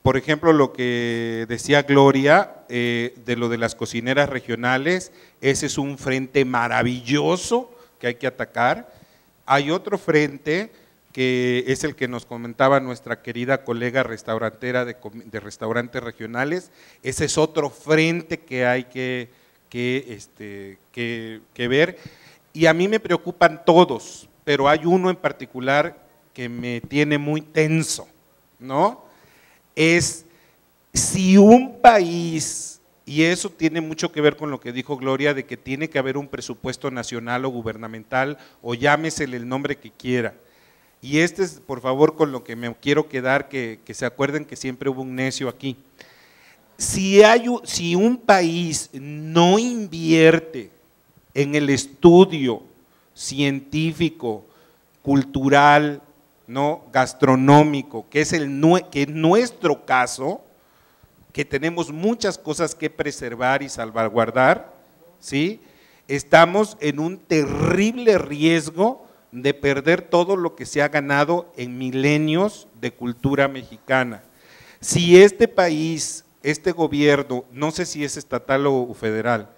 Por ejemplo, lo que decía Gloria de lo de las cocineras regionales, ese es un frente maravilloso que hay que atacar. Hay otro frente que es el que nos comentaba nuestra querida colega restaurantera de restaurantes regionales. Ese es otro frente que hay que ver. Y a mí me preocupan todos, pero hay uno en particular que me tiene muy tenso, ¿no? Es si un país, y eso tiene mucho que ver con lo que dijo Gloria, de que tiene que haber un presupuesto nacional o gubernamental, o llámesele el nombre que quiera. Y es, por favor, con lo que me quiero quedar, que se acuerden que siempre hubo un necio aquí. Si un país no invierte en el estudio científico, cultural, ¿no?, gastronómico, que es nuestro caso, que tenemos muchas cosas que preservar y salvaguardar, ¿sí?, estamos en un terrible riesgo de perder todo lo que se ha ganado en milenios de cultura mexicana. Si este país, este gobierno, no sé si es estatal o federal,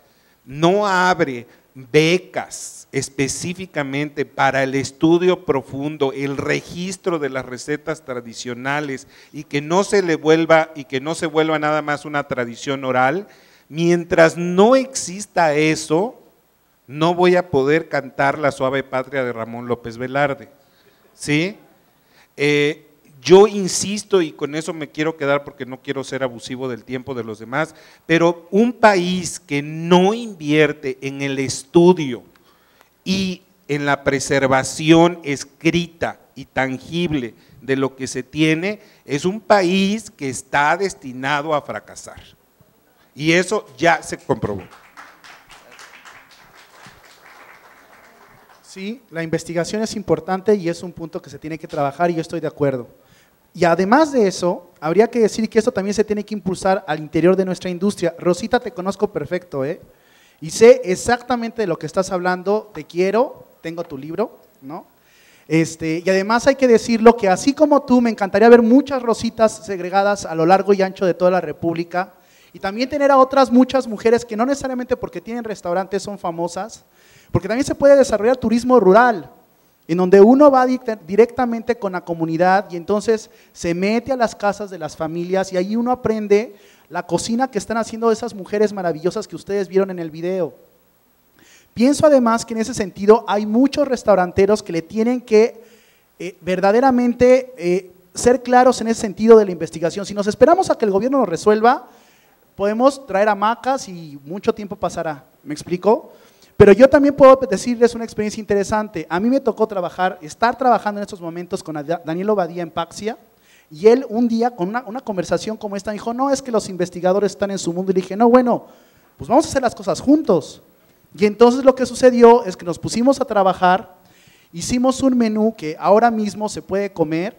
no abre becas específicamente para el estudio profundo, el registro de las recetas tradicionales y que no se vuelva nada más una tradición oral, mientras no exista eso, no voy a poder cantar La suave patria de Ramón López Velarde, ¿sí? Yo insisto, y con eso me quiero quedar porque no quiero ser abusivo del tiempo de los demás, pero un país que no invierte en el estudio y en la preservación escrita y tangible de lo que se tiene, es un país que está destinado a fracasar. Y eso ya se comprobó. Sí, la investigación es importante y es un punto que se tiene que trabajar y yo estoy de acuerdo. Y además de eso, habría que decir que esto también se tiene que impulsar al interior de nuestra industria. Rosita, te conozco perfecto, y sé exactamente de lo que estás hablando, te quiero, tengo tu libro, ¿no? Y además hay que decirlo que así como tú, me encantaría ver muchas Rositas segregadas a lo largo y ancho de toda la República y también tener a otras muchas mujeres que no necesariamente porque tienen restaurantes son famosas, porque también se puede desarrollar turismo rural, en donde uno va directamente con la comunidad y entonces se mete a las casas de las familias y ahí uno aprende la cocina que están haciendo esas mujeres maravillosas que ustedes vieron en el video. Pienso además que en ese sentido hay muchos restauranteros que le tienen que verdaderamente ser claros en ese sentido de la investigación. Si nos esperamos a que el gobierno lo resuelva, podemos traer hamacas y mucho tiempo pasará, ¿me explico? Pero yo también puedo decirles una experiencia interesante. A mí me tocó estar trabajando en estos momentos con Daniel Obadía en Paxia, y él un día con una conversación como esta dijo, no, es que los investigadores están en su mundo, y le dije, no, bueno, pues vamos a hacer las cosas juntos. Y entonces lo que sucedió es que nos pusimos a trabajar, hicimos un menú que ahora mismo se puede comer,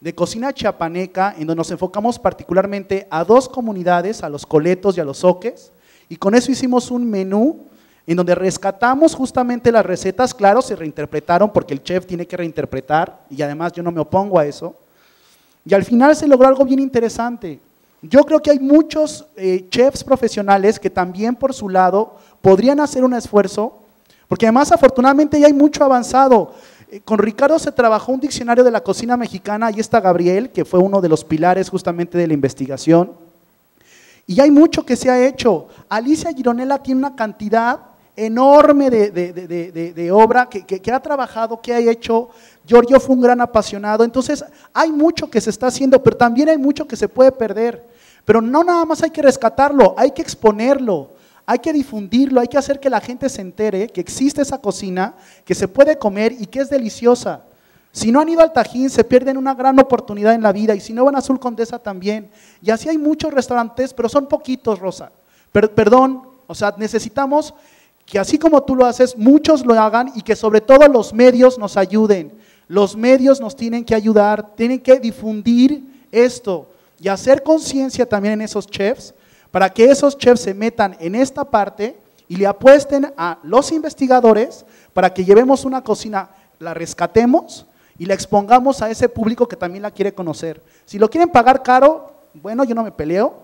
de cocina chiapaneca, en donde nos enfocamos particularmente a dos comunidades, a los coletos y a los zoques, y con eso hicimos un menú en donde rescatamos justamente las recetas, claro, se reinterpretaron porque el chef tiene que reinterpretar y además yo no me opongo a eso. Y al final se logró algo bien interesante. Yo creo que hay muchos chefs profesionales que también por su lado podrían hacer un esfuerzo, porque además afortunadamente ya hay mucho avanzado. Con Ricardo se trabajó un diccionario de la cocina mexicana, ahí está Gabriel, que fue uno de los pilares justamente de la investigación. Y hay mucho que se ha hecho. Alicia Gironella tiene una cantidad enorme de obra que ha trabajado, que ha hecho. Giorgio fue un gran apasionado. Entonces hay mucho que se está haciendo, pero también hay mucho que se puede perder. Pero no nada más hay que rescatarlo, hay que exponerlo, Hay que difundirlo, hay que hacer que la gente se entere que existe esa cocina, que se puede comer y que es deliciosa. Si no han ido al Tajín, se pierden una gran oportunidad en la vida, y si no van a Azul Condesa también. Y así hay muchos restaurantes, pero son poquitos, Rosa. Perdón, o sea, necesitamos que así como tú lo haces, muchos lo hagan y que sobre todo los medios nos ayuden. Los medios nos tienen que ayudar, tienen que difundir esto y hacer conciencia también en esos chefs, para que esos chefs se metan en esta parte y le apuesten a los investigadores para que llevemos una cocina, la rescatemos y la expongamos a ese público que también la quiere conocer. Si lo quieren pagar caro, bueno, yo no me peleo.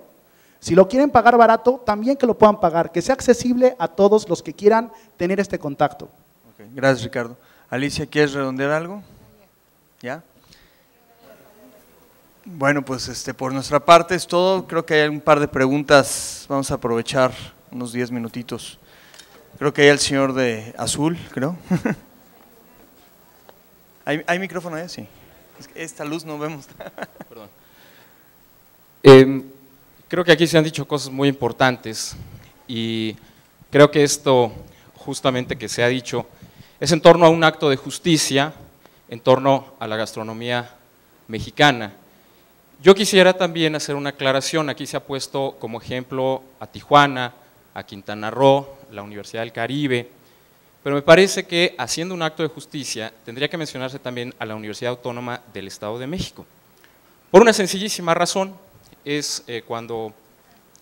Si lo quieren pagar barato, también que lo puedan pagar, que sea accesible a todos los que quieran tener este contacto. Okay, gracias, Ricardo. Alicia, ¿quieres redondear algo? ¿Ya? Bueno, pues por nuestra parte es todo. Creo que hay un par de preguntas, vamos a aprovechar unos 10 minutitos. Creo que hay el señor de azul, creo. ¿Hay micrófono ahí? Sí. Es que esta luz no vemos. Perdón. Creo que aquí se han dicho cosas muy importantes y creo que esto justamente que se ha dicho es en torno a un acto de justicia, en torno a la gastronomía mexicana. Yo quisiera también hacer una aclaración. Aquí se ha puesto como ejemplo a Tijuana, a Quintana Roo, la Universidad del Caribe, pero me parece que haciendo un acto de justicia tendría que mencionarse también a la Universidad Autónoma del Estado de México, por una sencillísima razón. Es cuando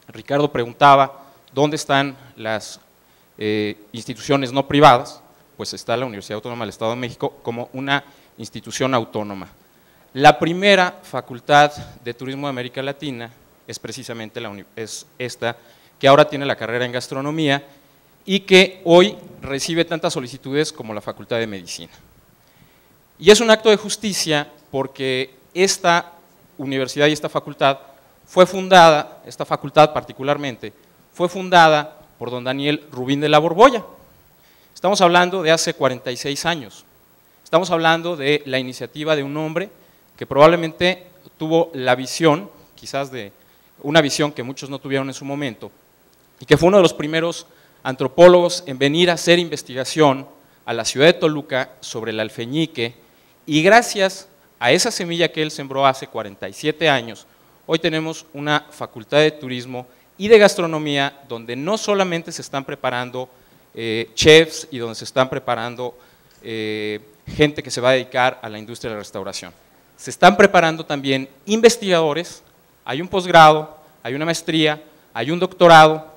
Ricardo preguntaba dónde están las instituciones no privadas, pues está la Universidad Autónoma del Estado de México como una institución autónoma. La primera facultad de turismo de América Latina es precisamente esta, que ahora tiene la carrera en gastronomía y que hoy recibe tantas solicitudes como la Facultad de Medicina. Y es un acto de justicia porque esta universidad y esta facultad fue fundada, esta facultad particularmente, fue fundada por don Daniel Rubín de la Borbolla. Estamos hablando de hace 46 años. Estamos hablando de la iniciativa de un hombre que probablemente tuvo la visión, quizás de una visión que muchos no tuvieron en su momento, y que fue uno de los primeros antropólogos en venir a hacer investigación a la ciudad de Toluca sobre el alfeñique, y gracias a esa semilla que él sembró hace 47 años, hoy tenemos una facultad de turismo y de gastronomía donde no solamente se están preparando chefs y donde se están preparando gente que se va a dedicar a la industria de la restauración. Se están preparando también investigadores, hay un posgrado, hay una maestría, hay un doctorado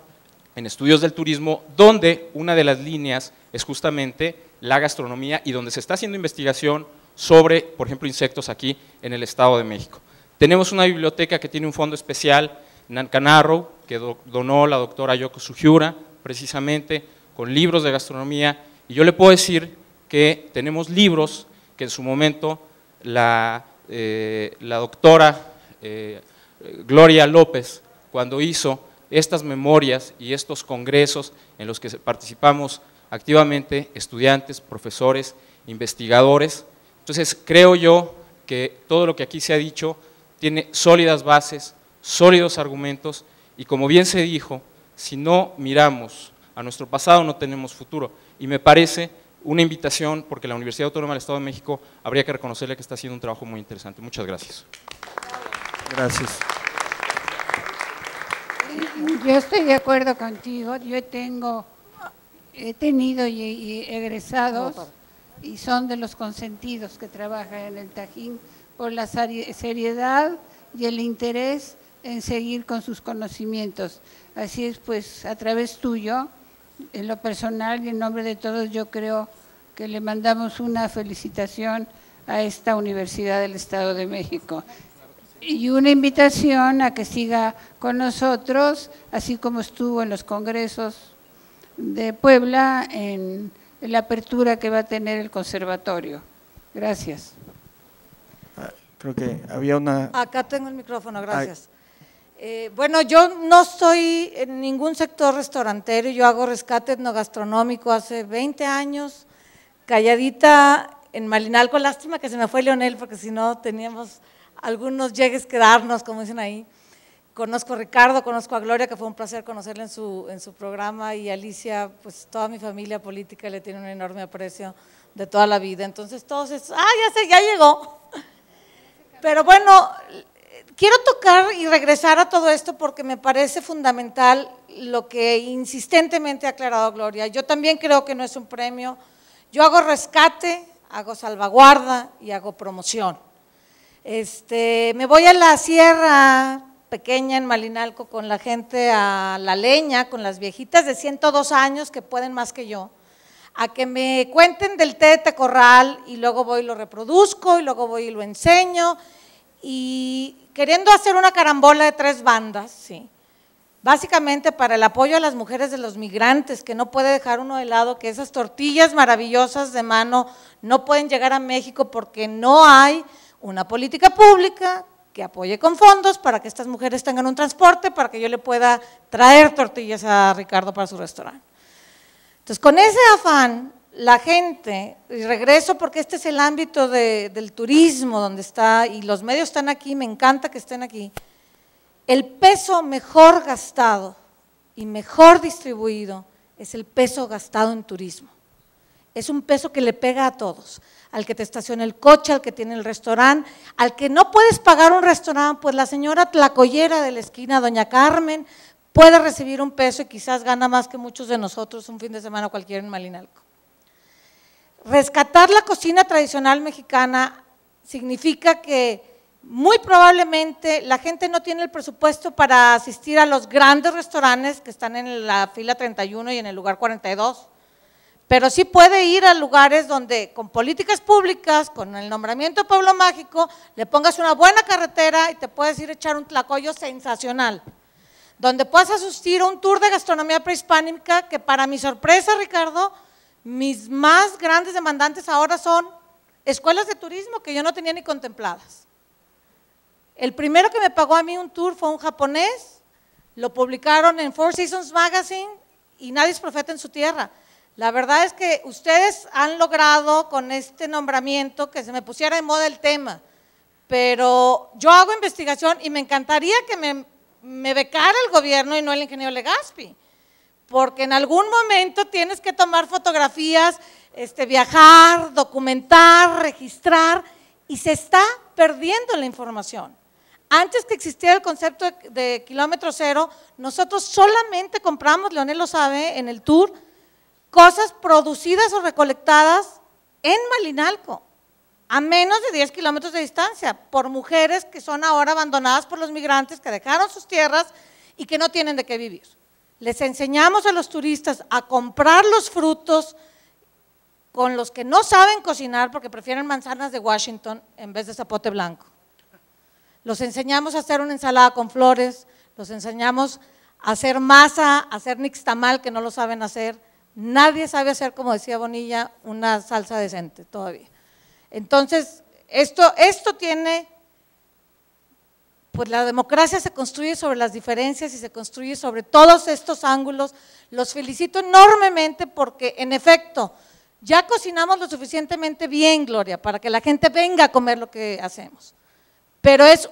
en estudios del turismo, donde una de las líneas es justamente la gastronomía y donde se está haciendo investigación sobre, por ejemplo, insectos aquí en el Estado de México. Tenemos una biblioteca que tiene un fondo especial, Nancanarro, que donó la doctora Yoko Sugiura, precisamente con libros de gastronomía, y yo le puedo decir que tenemos libros que en su momento la doctora Gloria López, cuando hizo estas memorias y estos congresos en los que participamos activamente estudiantes, profesores, investigadores. Entonces creo yo que todo lo que aquí se ha dicho tiene sólidas bases, sólidos argumentos y como bien se dijo, si no miramos a nuestro pasado no tenemos futuro y me parece una invitación porque la Universidad Autónoma del Estado de México habría que reconocerle que está haciendo un trabajo muy interesante. Muchas gracias. Gracias. Yo estoy de acuerdo contigo, yo he tenido y egresados y son de los consentidos que trabajan en el Tajín por la seriedad y el interés en seguir con sus conocimientos. Así es, pues, a través tuyo, en lo personal y en nombre de todos, yo creo que le mandamos una felicitación a esta Universidad del Estado de México. Y una invitación a que siga con nosotros, así como estuvo en los congresos de Puebla, en la apertura que va a tener el conservatorio. Gracias. Creo que había una… Acá tengo el micrófono, gracias. Bueno, yo no estoy en ningún sector restaurantero, yo hago rescate etnogastronómico hace 20 años, calladita en Malinalco, lástima que se me fue Leonel, porque si no teníamos algunos llegues que darnos, como dicen ahí, conozco a Ricardo, conozco a Gloria, que fue un placer conocerla en su programa, y a Alicia, pues toda mi familia política le tiene un enorme aprecio de toda la vida. Entonces todos estos, ya sé, ya llegó. Pero bueno, quiero tocar y regresar a todo esto porque me parece fundamental lo que insistentemente ha aclarado Gloria. Yo también creo que no es un premio. Yo hago rescate, hago salvaguarda y hago promoción. Me voy a la sierra pequeña en Malinalco con la gente a la leña, con las viejitas de 102 años que pueden más que yo, a que me cuenten del té de Tecorral, y luego voy y lo reproduzco, y luego voy y lo enseño, y queriendo hacer una carambola de 3 bandas, ¿sí? Básicamente para el apoyo a las mujeres de los migrantes, que no puede dejar uno de lado que esas tortillas maravillosas de mano no pueden llegar a México porque no hay una política pública que apoye con fondos para que estas mujeres tengan un transporte, para que yo le pueda traer tortillas a Ricardo para su restaurante. Entonces, con ese afán, la gente, y regreso porque este es el ámbito del turismo donde está, y los medios están aquí, me encanta que estén aquí, el peso mejor gastado y mejor distribuido es el peso gastado en turismo. Es un peso que le pega a todos, al que te estaciona el coche, al que tiene el restaurante, al que no puedes pagar un restaurante, pues la señora tlacoyera de la esquina, doña Carmen, puede recibir un peso y quizás gana más que muchos de nosotros un fin de semana cualquiera en Malinalco. Rescatar la cocina tradicional mexicana significa que muy probablemente la gente no tiene el presupuesto para asistir a los grandes restaurantes que están en la fila 31 y en el lugar 42, pero sí puede ir a lugares donde con políticas públicas, con el nombramiento de Pueblo Mágico, le pongas una buena carretera y te puedes ir a echar un tlacoyo sensacional, donde puedas asistir a un tour de gastronomía prehispánica que, para mi sorpresa, Ricardo, mis más grandes demandantes ahora son escuelas de turismo que yo no tenía ni contempladas. El primero que me pagó a mí un tour fue un japonés, lo publicaron en Four Seasons Magazine y nadie es profeta en su tierra. La verdad es que ustedes han logrado con este nombramiento que se me pusiera de moda el tema, pero yo hago investigación y me encantaría que me becara el gobierno y no el ingeniero Legaspi, porque en algún momento tienes que tomar fotografías, viajar, documentar, registrar, y se está perdiendo la información. Antes que existiera el concepto de kilómetro cero, nosotros solamente compramos, Leonel lo sabe, en el tour, cosas producidas o recolectadas en Malinalco, a menos de 10 kilómetros de distancia, por mujeres que son ahora abandonadas por los migrantes, que dejaron sus tierras y que no tienen de qué vivir. Les enseñamos a los turistas a comprar los frutos con los que no saben cocinar porque prefieren manzanas de Washington en vez de zapote blanco. Los enseñamos a hacer una ensalada con flores, los enseñamos a hacer masa, a hacer nixtamal, que no lo saben hacer. Nadie sabe hacer, como decía Bonilla, una salsa decente todavía. Entonces, esto tiene, pues la democracia se construye sobre las diferencias y se construye sobre todos estos ángulos. Los felicito enormemente porque, en efecto, ya cocinamos lo suficientemente bien, Gloria, para que la gente venga a comer lo que hacemos. Pero es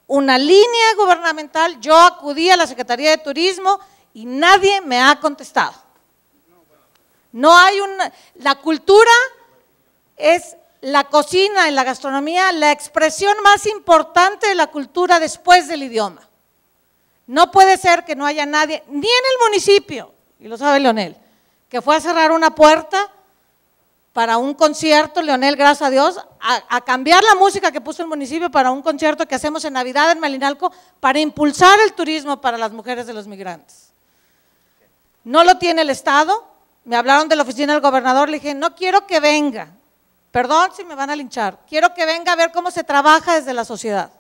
una línea gubernamental. Yo acudí a la Secretaría de Turismo y nadie me ha contestado. No hay la cultura es la cocina y la gastronomía, la expresión más importante de la cultura después del idioma. No puede ser que no haya nadie, ni en el municipio, y lo sabe Leonel, que fue a cerrar una puerta para un concierto, Leonel, gracias a Dios, a cambiar la música que puso el municipio para un concierto que hacemos en Navidad en Malinalco para impulsar el turismo para las mujeres de los migrantes. No lo tiene el Estado, me hablaron de la oficina del gobernador, le dije, no quiero que venga, perdón si me van a linchar, quiero que venga a ver cómo se trabaja desde la sociedad.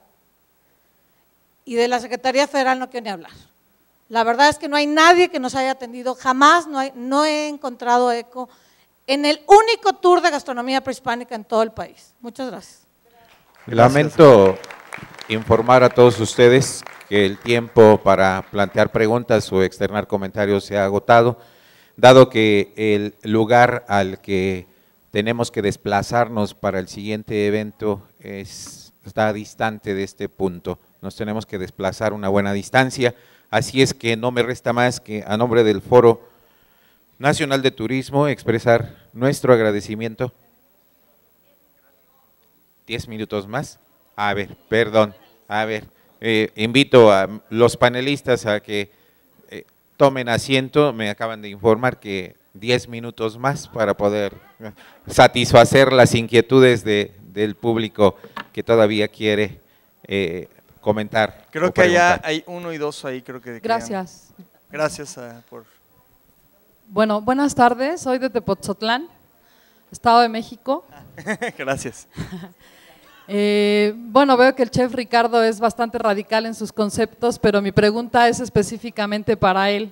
Y de la Secretaría Federal no quiero ni hablar. La verdad es que no hay nadie que nos haya atendido, jamás no he encontrado eco en el único tour de gastronomía prehispánica en todo el país. Muchas gracias. Lamento informar a todos ustedes que el tiempo para plantear preguntas o externar comentarios se ha agotado, dado que el lugar al que tenemos que desplazarnos para el siguiente evento está distante de este punto. nos tenemos que desplazar una buena distancia, así es que no me resta más que a nombre del Foro Nacional de Turismo expresar nuestro agradecimiento. 10 minutos más. A ver, perdón, a ver, invito a los panelistas a que tomen asiento, me acaban de informar que 10 minutos más para poder satisfacer las inquietudes del público que todavía quiere comentar. Creo que allá hay 1 y 2 ahí, creo que. Gracias. Gracias por… Bueno, buenas tardes, soy de Tepoztlán, Estado de México. Gracias. Bueno, veo que el chef Ricardo es bastante radical en sus conceptos, pero mi pregunta es específicamente para él.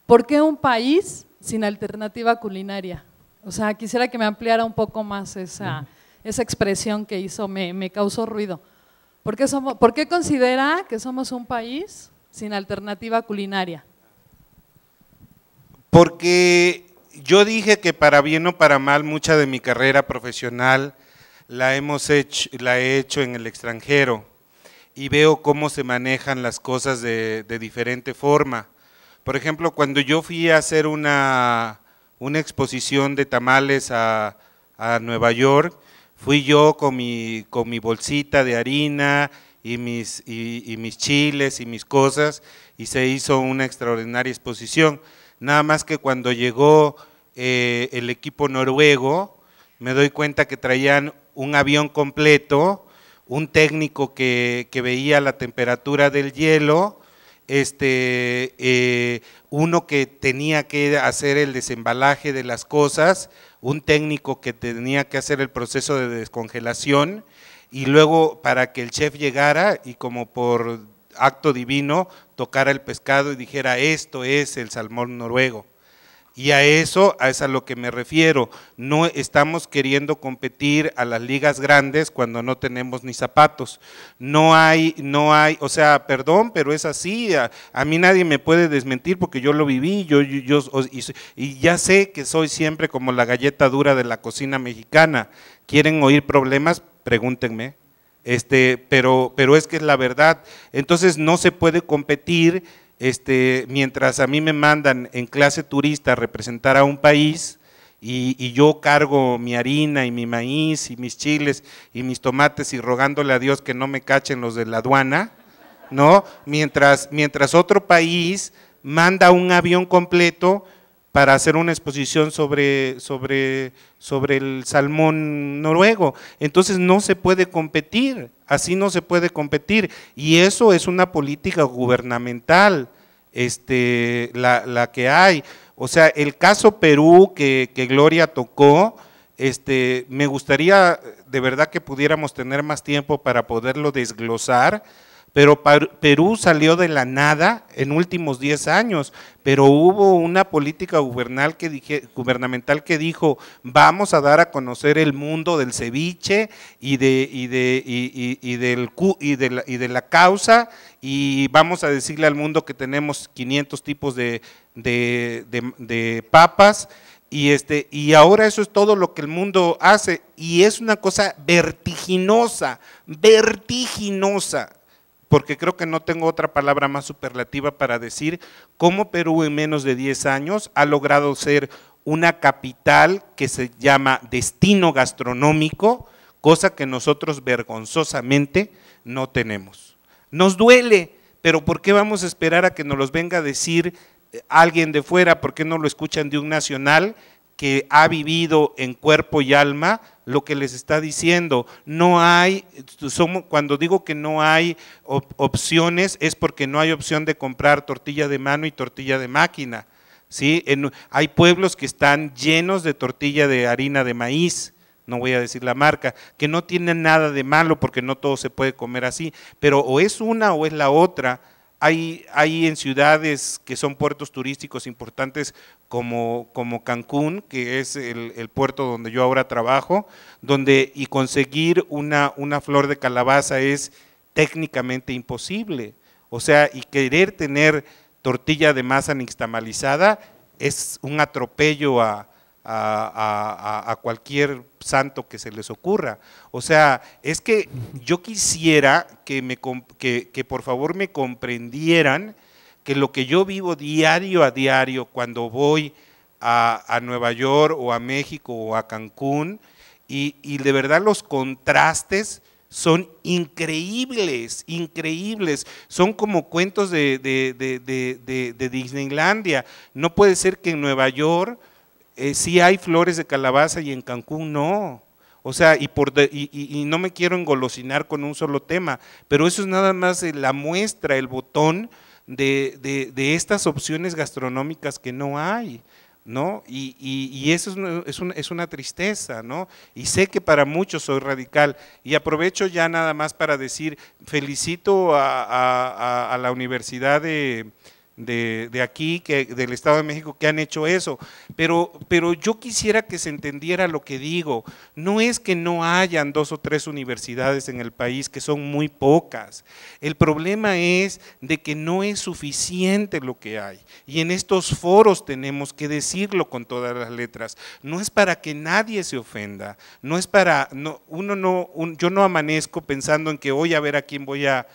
¿Por qué un país sin alternativa culinaria? O sea, quisiera que me ampliara un poco más esa expresión que hizo, me causó ruido. ¿Por qué considera que somos un país sin alternativa culinaria? Porque yo dije que para bien o para mal, mucha de mi carrera profesional la he hecho en el extranjero y veo cómo se manejan las cosas de diferente forma. Por ejemplo, cuando yo fui a hacer una exposición de tamales a Nueva York, fui yo con mi bolsita de harina y mis chiles y mis cosas, y se hizo una extraordinaria exposición. Nada más que cuando llegó el equipo noruego, me doy cuenta que traían un avión completo, un técnico que veía la temperatura del hielo, uno que tenía que hacer el desembalaje de las cosas, un técnico que tenía que hacer el proceso de descongelación, y luego para que el chef llegara y como por acto divino tocara el pescado y dijera esto es el salmón noruego. Y a eso es a lo que me refiero. No estamos queriendo competir a las ligas grandes cuando no tenemos ni zapatos. No hay, o sea, perdón, pero es así. A mí nadie me puede desmentir porque yo lo viví, y ya sé que soy siempre como la galleta dura de la cocina mexicana. ¿Quieren oír problemas? Pregúntenme. Pero es que es la verdad. Entonces no se puede competir. Mientras a mí me mandan en clase turista a representar a un país y yo cargo mi harina y mi maíz y mis chiles y mis tomates y rogándole a Dios que no me cachen los de la aduana, ¿no? Mientras otro país manda un avión completo para hacer una exposición sobre el salmón noruego. Entonces no se puede competir, así no se puede competir, y eso es una política gubernamental, la que hay. O sea, el caso Perú que Gloria tocó, me gustaría de verdad que pudiéramos tener más tiempo para poderlo desglosar, pero Perú salió de la nada en últimos 10 años, pero hubo una política gubernamental que dijo vamos a dar a conocer el mundo del ceviche y de la causa, y vamos a decirle al mundo que tenemos 500 tipos de papas, y ahora eso es todo lo que el mundo hace, y es una cosa vertiginosa, porque creo que no tengo otra palabra más superlativa para decir cómo Perú en menos de 10 años ha logrado ser una capital que se llama destino gastronómico, cosa que nosotros vergonzosamente no tenemos. Nos duele, pero ¿por qué vamos a esperar a que nos los venga a decir alguien de fuera? ¿Por qué no lo escuchan de un nacional que ha vivido en cuerpo y alma lo que les está diciendo? No hay, cuando digo que no hay opciones es porque no hay opción de comprar tortilla de mano y tortilla de máquina, ¿sí? Hay pueblos que están llenos de tortilla de harina de maíz, no voy a decir la marca, que no tienen nada de malo porque no todo se puede comer así, pero o es una o es la otra. Hay en ciudades que son puertos turísticos importantes como Cancún, que es el puerto donde yo ahora trabajo, y conseguir una flor de calabaza es técnicamente imposible. O sea, y querer tener tortilla de masa nixtamalizada es un atropello a a cualquier santo que se les ocurra. O sea, es que yo quisiera que por favor me comprendieran que lo que yo vivo diario a diario cuando voy a Nueva York o a México o a Cancún, y de verdad los contrastes son increíbles, increíbles, son como cuentos de Disneylandia. No puede ser que en Nueva York sí hay flores de calabaza y en Cancún no. O sea, y no me quiero engolosinar con un solo tema, pero eso es nada más la muestra, el botón de estas opciones gastronómicas que no hay, ¿no? Y eso es una tristeza, ¿no? Y sé que para muchos soy radical, y aprovecho ya nada más para decir, felicito a la Universidad de aquí, del Estado de México, que han hecho eso, pero yo quisiera que se entendiera lo que digo. No es que no hayan 2 o 3 universidades en el país, que son muy pocas. El problema es de que no es suficiente lo que hay, y en estos foros tenemos que decirlo con todas las letras. No es para que nadie se ofenda, no es para, yo no amanezco pensando en que hoy a ver a quién voy a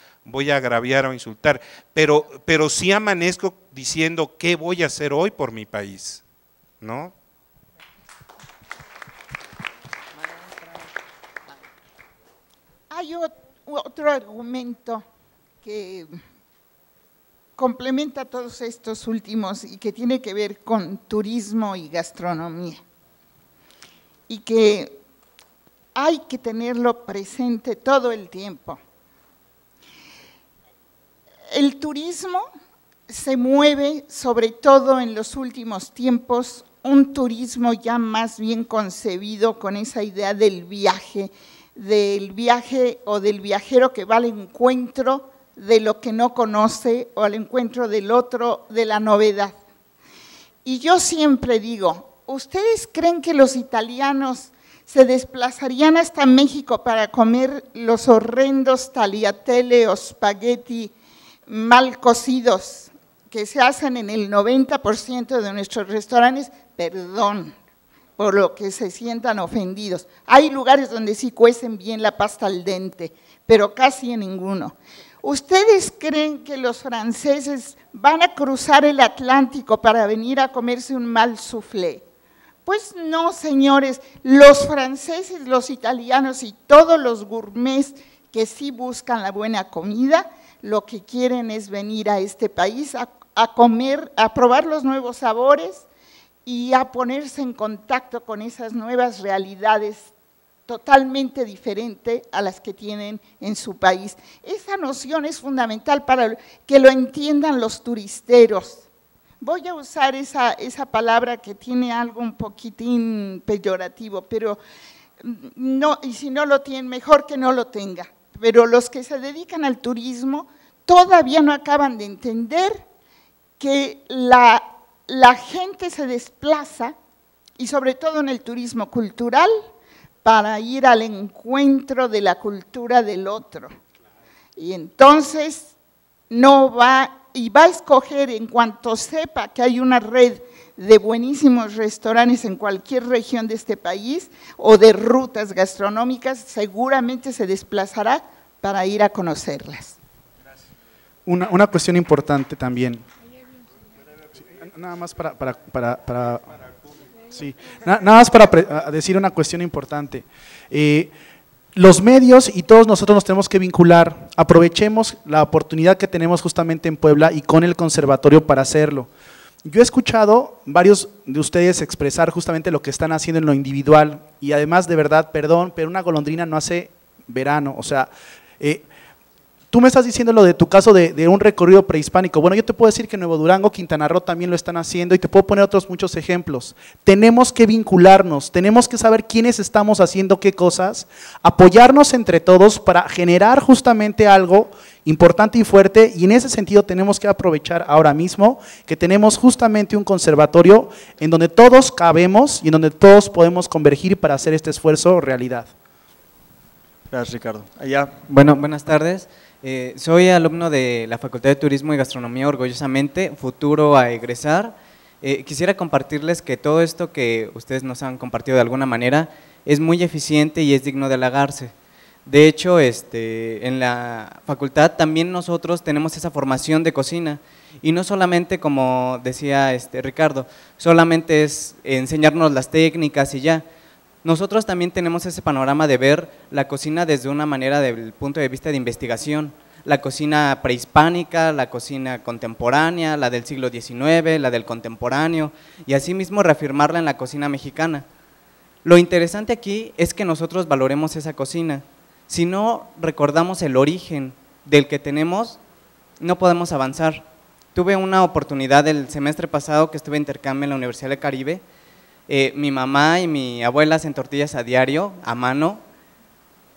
agraviar o insultar, pero sí amanezco diciendo qué voy a hacer hoy por mi país, ¿no? Hay otro argumento que complementa todos estos últimos y que tiene que ver con turismo y gastronomía, y que hay que tenerlo presente todo el tiempo. El turismo se mueve, sobre todo en los últimos tiempos, un turismo ya más bien concebido con esa idea del viaje o del viajero que va al encuentro de lo que no conoce o al encuentro del otro, de la novedad. Y yo siempre digo, ¿ustedes creen que los italianos se desplazarían hasta México para comer los horrendos tagliatelle o spaghetti mal cocidos que se hacen en el 90% de nuestros restaurantes? Perdón por lo que se sientan ofendidos. Hay lugares donde sí cuecen bien la pasta al dente, pero casi en ninguno. ¿Ustedes creen que los franceses van a cruzar el Atlántico para venir a comerse un mal soufflé? Pues no, señores, los franceses, los italianos y todos los gourmets que sí buscan la buena comida, lo que quieren es venir a este país a comer, a probar los nuevos sabores y a ponerse en contacto con esas nuevas realidades totalmente diferentes a las que tienen en su país. Esa noción es fundamental para que lo entiendan los turisteros. Voy a usar esa palabra que tiene algo un poquitín peyorativo, pero no, y si no lo tienen, mejor que no lo tenga. Pero los que se dedican al turismo todavía no acaban de entender que la gente se desplaza, y sobre todo en el turismo cultural, para ir al encuentro de la cultura del otro. Y entonces no va, y va a escoger en cuanto sepa que hay una red de buenísimos restaurantes en cualquier región de este país o de rutas gastronómicas, seguramente se desplazará para ir a conocerlas. Una cuestión importante también. Nada más para decir una cuestión importante. Los medios y todos nosotros nos tenemos que vincular, aprovechemos la oportunidad que tenemos justamente en Puebla y con el conservatorio para hacerlo. Yo he escuchado varios de ustedes expresar justamente lo que están haciendo en lo individual, y además, de verdad, perdón, pero una golondrina no hace verano. O sea, tú me estás diciendo lo de tu caso de un recorrido prehispánico. Bueno, yo te puedo decir que en Nuevo Durango, Quintana Roo también lo están haciendo, y te puedo poner otros muchos ejemplos. Tenemos que vincularnos, tenemos que saber quiénes estamos haciendo qué cosas, apoyarnos entre todos para generar justamente algo importante y fuerte, y en ese sentido tenemos que aprovechar ahora mismo que tenemos justamente un conservatorio en donde todos cabemos y en donde todos podemos convergir para hacer este esfuerzo realidad. Gracias, Ricardo. Allá. Bueno, buenas tardes. Soy alumno de la Facultad de Turismo y Gastronomía, orgullosamente, futuro a egresar. Quisiera compartirles que todo esto que ustedes nos han compartido de alguna manera es muy eficiente y es digno de halagarse. De hecho, en la facultad también nosotros tenemos esa formación de cocina y no solamente, como decía Ricardo, solamente es enseñarnos las técnicas y ya. Nosotros también tenemos ese panorama de ver la cocina desde una manera del punto de vista de investigación. La cocina prehispánica, la cocina contemporánea, la del siglo XIX, la del contemporáneo, y asimismo reafirmarla en la cocina mexicana. Lo interesante aquí es que nosotros valoremos esa cocina. Si no recordamos el origen del que tenemos, no podemos avanzar. Tuve una oportunidad el semestre pasado que estuve de intercambio en la Universidad del Caribe. Mi mamá y mi abuela hacen tortillas a diario, a mano.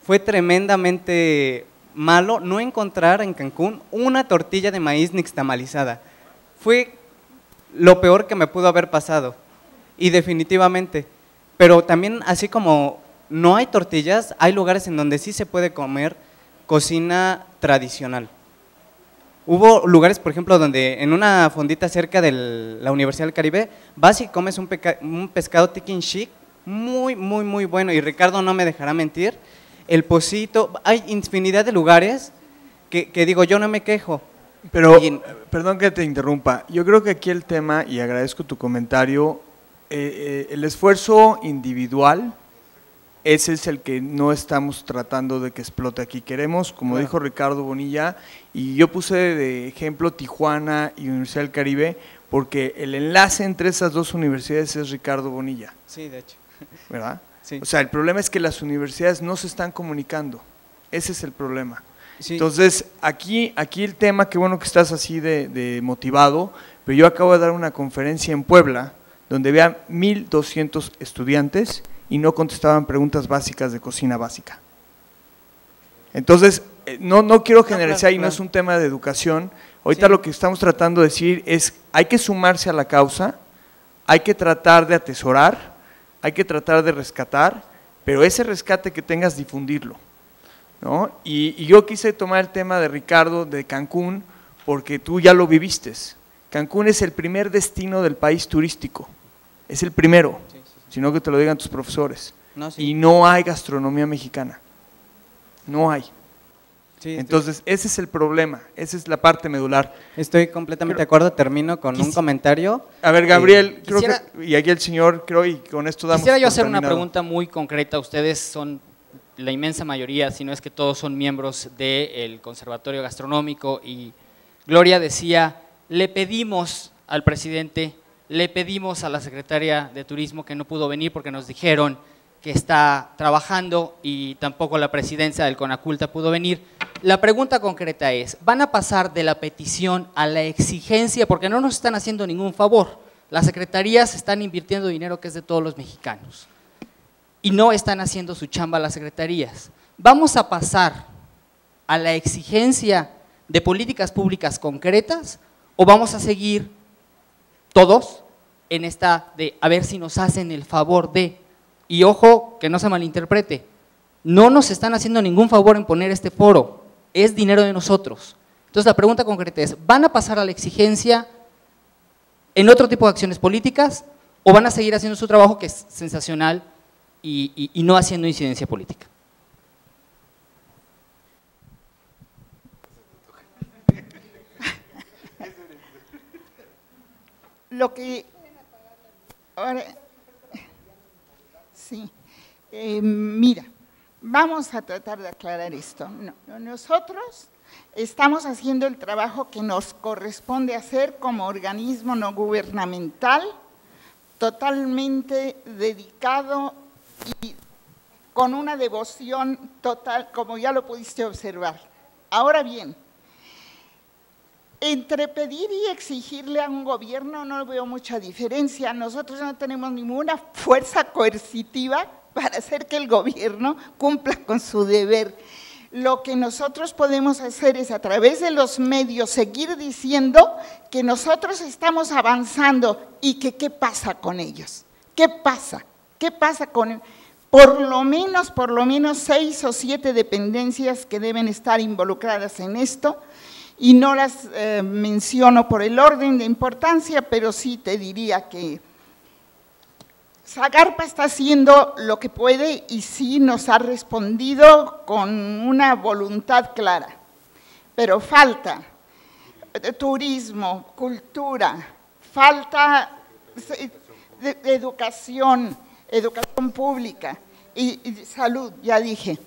Fue tremendamente malo no encontrar en Cancún una tortilla de maíz nixtamalizada. Fue lo peor que me pudo haber pasado, y definitivamente. Pero también, así como no hay tortillas, hay lugares en donde sí se puede comer cocina tradicional. Hubo lugares, por ejemplo, donde en una fondita cerca de la Universidad del Caribe, vas y comes un pescado tikin chic, muy, muy, muy bueno, y Ricardo no me dejará mentir, el pocito, hay infinidad de lugares que digo, yo no me quejo. Pero, perdón que te interrumpa, yo creo que aquí el tema, y agradezco tu comentario, el esfuerzo individual, ese es el que no estamos tratando de que explote aquí. Queremos, como dijo Ricardo Bonilla, y yo puse de ejemplo Tijuana y Universidad del Caribe, porque el enlace entre esas dos universidades es Ricardo Bonilla. Sí, de hecho. ¿Verdad? Sí. O sea, el problema es que las universidades no se están comunicando, ese es el problema. Sí. Entonces, aquí el tema, qué bueno que estás así de motivado, pero yo acabo de dar una conferencia en Puebla, donde había 1,200 estudiantes y no contestaban preguntas básicas de cocina básica. Entonces, no quiero generalizar, y no es un tema de educación. Ahorita lo que estamos tratando de decir es, hay que sumarse a la causa, hay que tratar de atesorar, hay que tratar de rescatar, pero ese rescate que tengas, difundirlo, ¿no? Y yo quise tomar el tema de Ricardo, de Cancún, porque tú ya lo viviste. Cancún es el primer destino del país turístico, es el primero, sino que te lo digan tus profesores. Y no hay gastronomía mexicana, no hay. Entonces, ese es el problema, esa es la parte medular. Estoy completamente de acuerdo, termino con un comentario. A ver, Gabriel, creo que, y aquí el señor, creo, y con esto damos Quisiera yo por hacer una terminado. pregunta muy concreta. Ustedes son, la inmensa mayoría, si no es que todos son miembros del Conservatorio Gastronómico, y Gloria decía, le pedimos al presidente, le pedimos a la secretaria de Turismo que no pudo venir porque nos dijeron que está trabajando, y tampoco la presidencia del CONACULTA pudo venir. La pregunta concreta es, ¿van a pasar de la petición a la exigencia? Porque no nos están haciendo ningún favor. Las secretarías están invirtiendo dinero que es de todos los mexicanos y no están haciendo su chamba las secretarías. ¿Vamos a pasar a la exigencia de políticas públicas concretas o vamos a seguir todos en esta de a ver si nos hacen el favor de? Y ojo, que no se malinterprete, no nos están haciendo ningún favor en poner este foro, es dinero de nosotros. Entonces la pregunta concreta es, ¿van a pasar a la exigencia en otro tipo de acciones políticas o van a seguir haciendo su trabajo, que es sensacional, y no haciendo incidencia política? Lo que ahora, sí, mira, vamos a tratar de aclarar esto. Nosotros estamos haciendo el trabajo que nos corresponde hacer como organismo no gubernamental, totalmente dedicado y con una devoción total, como ya lo pudiste observar. Ahora bien, entre pedir y exigirle a un gobierno no veo mucha diferencia. Nosotros no tenemos ninguna fuerza coercitiva para hacer que el gobierno cumpla con su deber. Lo que nosotros podemos hacer es, a través de los medios, seguir diciendo que nosotros estamos avanzando y que qué pasa con ellos. ¿Qué pasa? ¿Qué pasa con por lo menos 6 o 7 dependencias que deben estar involucradas en esto? y no las menciono por el orden de importancia, pero sí te diría que Zagarpa está haciendo lo que puede y sí nos ha respondido con una voluntad clara, pero falta turismo, cultura, falta de educación pública y salud, ya dije.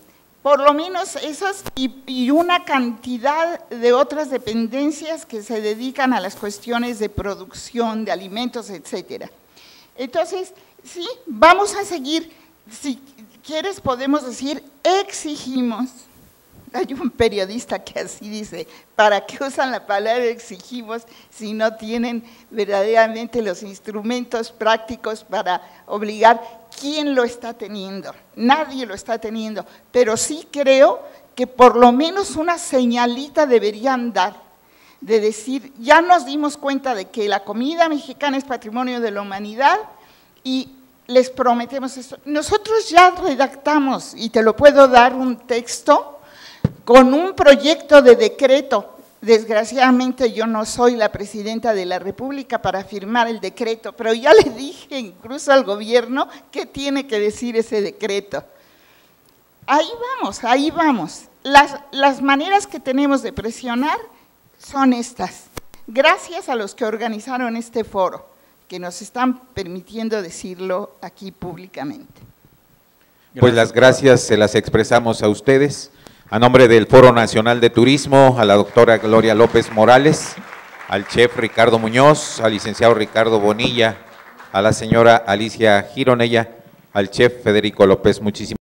Por lo menos esas y una cantidad de otras dependencias que se dedican a las cuestiones de producción de alimentos, etcétera. Entonces, sí, vamos a seguir, si quieres podemos decir, exigimos. Hay un periodista que así dice, ¿para qué usan la palabra exigimos si no tienen verdaderamente los instrumentos prácticos para obligar? ¿Quién lo está teniendo? Nadie lo está teniendo, pero sí creo que por lo menos una señalita deberían dar, de decir, ya nos dimos cuenta de que la comida mexicana es patrimonio de la humanidad y les prometemos esto. Nosotros ya redactamos, y te lo puedo dar un texto, con un proyecto de decreto. Desgraciadamente yo no soy la presidenta de la República para firmar el decreto, pero ya le dije incluso al gobierno qué tiene que decir ese decreto. Ahí vamos. Las maneras que tenemos de presionar son estas. Gracias a los que organizaron este foro, que nos están permitiendo decirlo aquí públicamente. Pues las gracias se las expresamos a ustedes. A nombre del Foro Nacional de Turismo, a la doctora Gloria López Morales, al chef Ricardo Muñoz, al licenciado Ricardo Bonilla, a la señora Alicia Gironella, al chef Federico López. Muchísimas